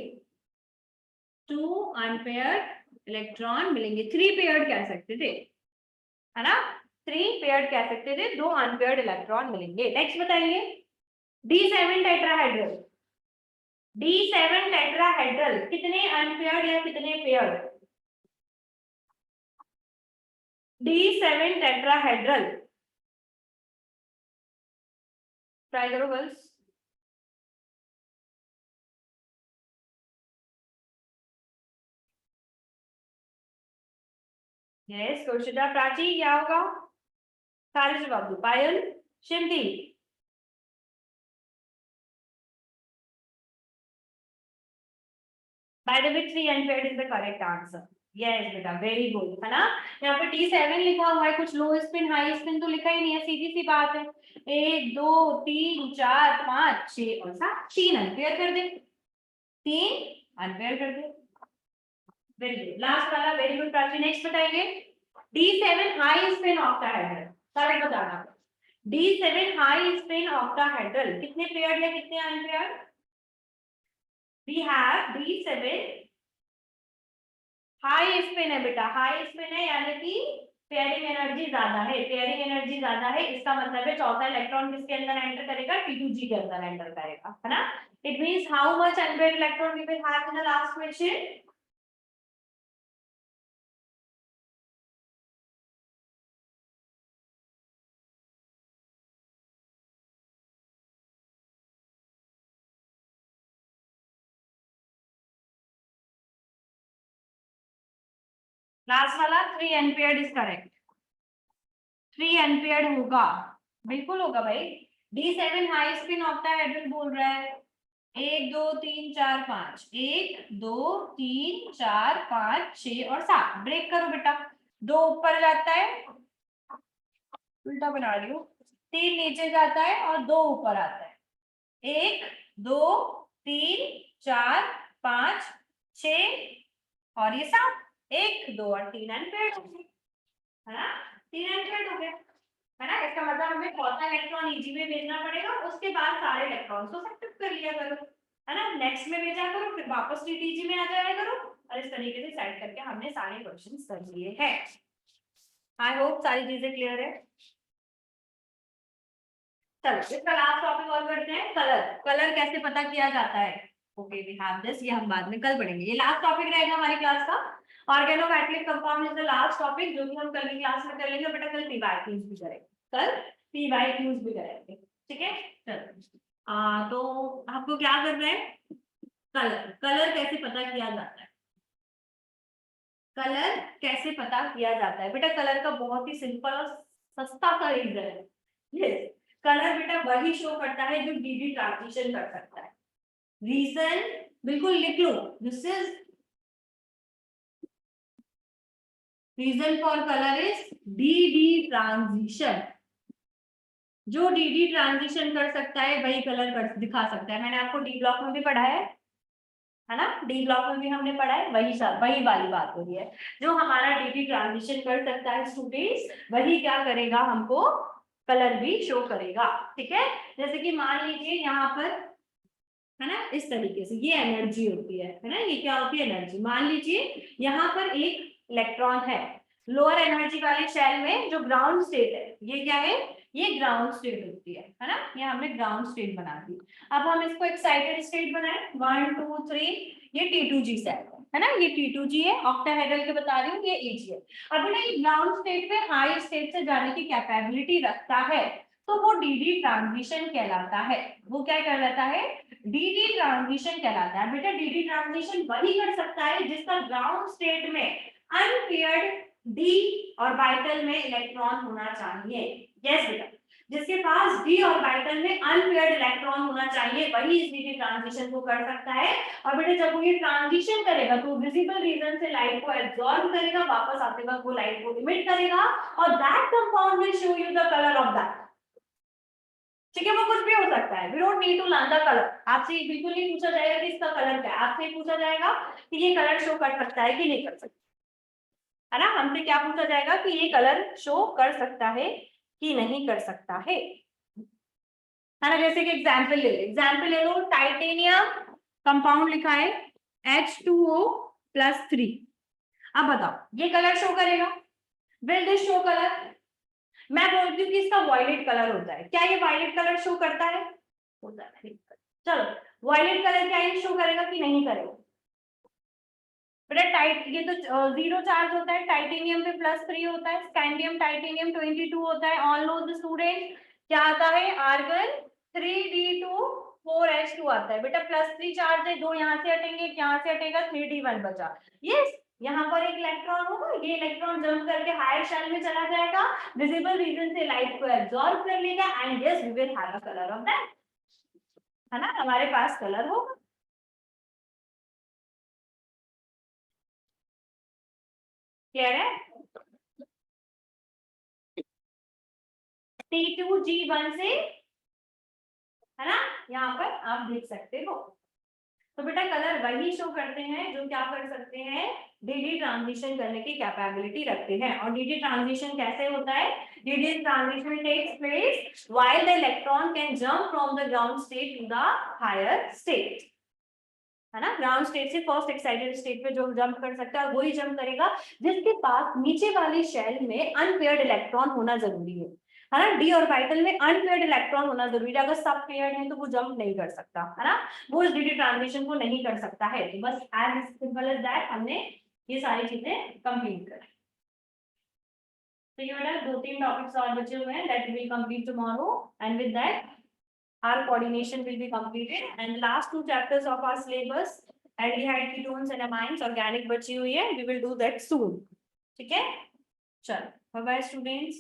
2 अनपेयर्ड इलेक्ट्रॉन मिलेंगे। 3 पेयर्ड कह सकते थे, है ना, 3 पेयर्ड कह सकते थे, 2 अनपेयर्ड इलेक्ट्रॉन मिलेंगे। नेक्स्ट बताइए, D7 टेट्राहेड्रल। D7 टेट्राहेड्रल कितने अनपेयर्ड या कितने पेयर्ड? D7 टेट्राहेड्रल ट्राई करो गर्ल्स। यस कौशिका, प्राची क्या होगा? सारे जवाब दो, Payal Shimti. By the way 3 unpaired is the correct answer. Yes बेटा वेरी गुड, है ना। यहाँ पे D7 लिखा हुआ है, कुछ लो स्पिन हाई स्पिन तो लिखा ही नहीं है, सीधी सी बात है। 1 2 3 4 5 6 और 7, 3 अनपेयर कर दे, 3 अनपेयर कर दे। वेरी गुड, लास्ट वाला वेरी गुड प्राची। नेक्स्ट बताइए, D7 हाई स्पिन ऑक्टाहेड्रल, सारे बताना। D7 हाई स्पिन ऑक्टाहेड्रल कितने पेयर्ड या कितने unpaired? We have D7 high spin है बेटा, हाई स्पिन है यानी कि पेयरिंग एनर्जी ज्यादा है, पेयरिंग एनर्जी ज्यादा है, इसका मतलब है चौथा इलेक्ट्रॉन किसके अंदर एंटर करेगा? T2G के अंदर एंटर करेगा, है ना। It means how much unpaired electron we will have in the last question? Last वाला 3 एम्पियर इज करेक्ट, 3 एम्पियर होगा, बिल्कुल होगा भाई। D7 हाई स्पिन ऑक्टाहेड्रल बोल रहा है, 1 2 3 4 5, 1 2 3 4 5 6 और 7। ब्रेक करो बेटा, 2 ऊपर जाता है, उल्टा बना रही हूँ, 3 नीचे जाता है और 2 ऊपर आता है, 1 2 3 4 5 6 और ये 7, 1 2 और 3 एम्पियर हो गए, है ना, 3 एम्पियर हो गए, है ना। इसका मतलब हमें चौथा इलेक्ट्रॉन ईजी में भेजना पड़ेगा, उसके बाद सारे इलेक्ट्रॉन्स को सब्ट्रैक्ट कर लिया करो, है ना। नेक्स्ट में भेजा करो, फिर वापस टीटीजी में आ जाया करो, और इस तरीके से सेट करके हमने सारे क्वेश्चंस कर लिए हैं। आई होप सारी चीजें क्लियर है। चलो इसका लास्ट टॉपिक और करते हैं, कलर। कलर कैसे पता किया जाता है, ओके वी हैव दिस, ये हम बाद में कल पढ़ेंगे, ये लास्ट टॉपिक रहेगा हमारी क्लास का। Organometallic compound is the last topic, जो कि हम कल की क्लास में कर लेंगे, बेटा कल पीवाईक्यूज भी करेंगे, कल पीवाईक्यूज भी करेंगे, ठीक है। चलो तो आपको क्या करना है, कलर, कलर कैसे पता किया जाता है, कलर कैसे पता किया जाता है बेटा, कलर का बहुत ही सिंपल और सस्ता सा रीजन है, यस, कलर बेटा वही शो करता है जो डीडी ट्रांजिशन कर सकता है। रीजन बिल्कुल लिख लो, this is reason for colour is DD transition, जो डीडी ट्रांजिशन कर सकता है वही कलर कर दिखा सकता है। मैंने आपको डी ब्लॉक में भी पढ़ा है ना, डी ब्लॉक में भी हमने पढ़ा है, वही वाली बात हो रही है, जो हमारा डीडी ट्रांजिशन कर सकता है स्टूडेंट्स, वही क्या करेगा, हमको कलर भी शो करेगा, ठीक है। जैसे कि मान लीजिए यहाँ पर, है ना, इस तरीके से ये एनर्जी होती है ना, ये क्या होती है, एनर्जी। मान लीजिए यहाँ पर एक इलेक्ट्रॉन है लोअर एनर्जी वाले शेल में, जो ग्राउंड स्टेट है, ये क्या है, ये ग्राउंड स्टेट होती है ना, ये हमने ग्राउंड स्टेट बना दी। अब हम इसको एक्साइटेड स्टेट बनाए, 1 2 3, ये T2G सेल है ना, ये T2G है, ऑक्टाहेड्रल के बता रही हूँ, ये Ag है। अब बेटा ये ग्राउंड स्टेट में हाई स्टेट से जाने की कैपेबिलिटी रखता है, तो वो डीडी ट्रांजिशन कहलाता है। वो क्या कहलाता है, डीडी ट्रांजिशन कहलाता है। बेटा डीडी ट्रांजिशन वही कर सकता है जिसका ग्राउंड स्टेट में अनपेयर्ड डी ऑर्बिटल में इलेक्ट्रॉन होना चाहिए, यस बेटा, जिसके पास डी ऑर्बिटल में अनपेयर्ड इलेक्ट्रॉन होना चाहिए, वही इस डीडी ट्रांजिशन को कर सकता है। और बेटा जब वो ये ट्रांजिशन करेगा तो विजिबल रीजन से लाइट को एब्जॉर्ब करेगा, वापस आते वक्त वो लाइट को इमिट करेगा, और that compound will show you the colour of that, ठीक है। वो कुछ भी हो सकता है, we don't need to learn the colour. आपसे बिल्कुल नहीं पूछा जाएगा कि इसका कलर क्या है, आपसे पूछा जाएगा कि ये कलर शो कर सकता है कि नहीं कर सकता, है ना। हमसे क्या पूछा जाएगा कि ये कलर शो कर सकता है कि नहीं कर सकता है ना। जैसे कि एग्जाम्पल ले लो, टाइटेनियम कंपाउंड लिखा है H2O+3, अब बताओ ये कलर शो करेगा, विल दिस शो कलर। मैं बोलती हूँ कि इसका वॉयलेट कलर होता है, क्या ये वॉयलेट कलर शो करता है, होता है। चलो वॉयलेट कलर क्या ये शो करेगा कि नहीं करेगा, बेटा टाइट, ये तो 0 चार्ज होता है, टाइटेनियम पे +3 होता है, स्कैंडियम टाइटेनियम 22 होता है, ऑल नो द स्टूडेंट, क्या आता है, आर्गन 3d2 4h2 आता है। बेटा +3 चार्ज है, 2 यहाँ से हटेंगे, यहाँ से हटेगा, 3d1 बचा, यस। यहाँ पर एक इलेक्ट्रॉन होगा, ये इलेक्ट्रॉन जंप करके हायर शेल में चला जाएगा, विजिबल रीजन से लाइट को एब्जॉर्ब कर लेगा, and yes we will have a colour of that, है ना, हमारे पास कलर होगा। क्लियर है, T2G1 से, है ना, यहाँ पर आप देख सकते हो। तो बेटा कलर वही शो करते हैं जो क्या कर सकते हैं, डीडी ट्रांजिशन करने की कैपेबिलिटी रखते हैं। और डीडी ट्रांजिशन कैसे होता है, d d transition takes place while the electron can jump from the ground state to the higher state, है ना। ग्राउंड स्टेट से फर्स्ट एक्साइटेड स्टेट पे जो जंप कर सकता है वही जंप करेगा जिसके पास नीचे वाले शेल में अनपेयर्ड इलेक्ट्रॉन होना जरूरी है ना। डी ऑर्बिटल में अनपेयर्ड इलेक्ट्रॉन होना जरूरी है, अगर सब पेयर्ड है तो वो जंप नहीं कर सकता, है ना, वो इस डीडी ट्रांजिशन को नहीं कर सकता है। तो बस एज सिंपल एज दैट हमने ये सारी चीजें कंप्लीट कर। तो ये बेटा 2-3 टॉपिक्स और बचे हुए हैं, that will complete tomorrow, and with that our coordination will be completed, and last 2 chapters of our syllabus, aldehyde, ketones and amines, organic बची हुई है, we will do that soon. ठीक है, चलो बाय बाय स्टूडेंट्स।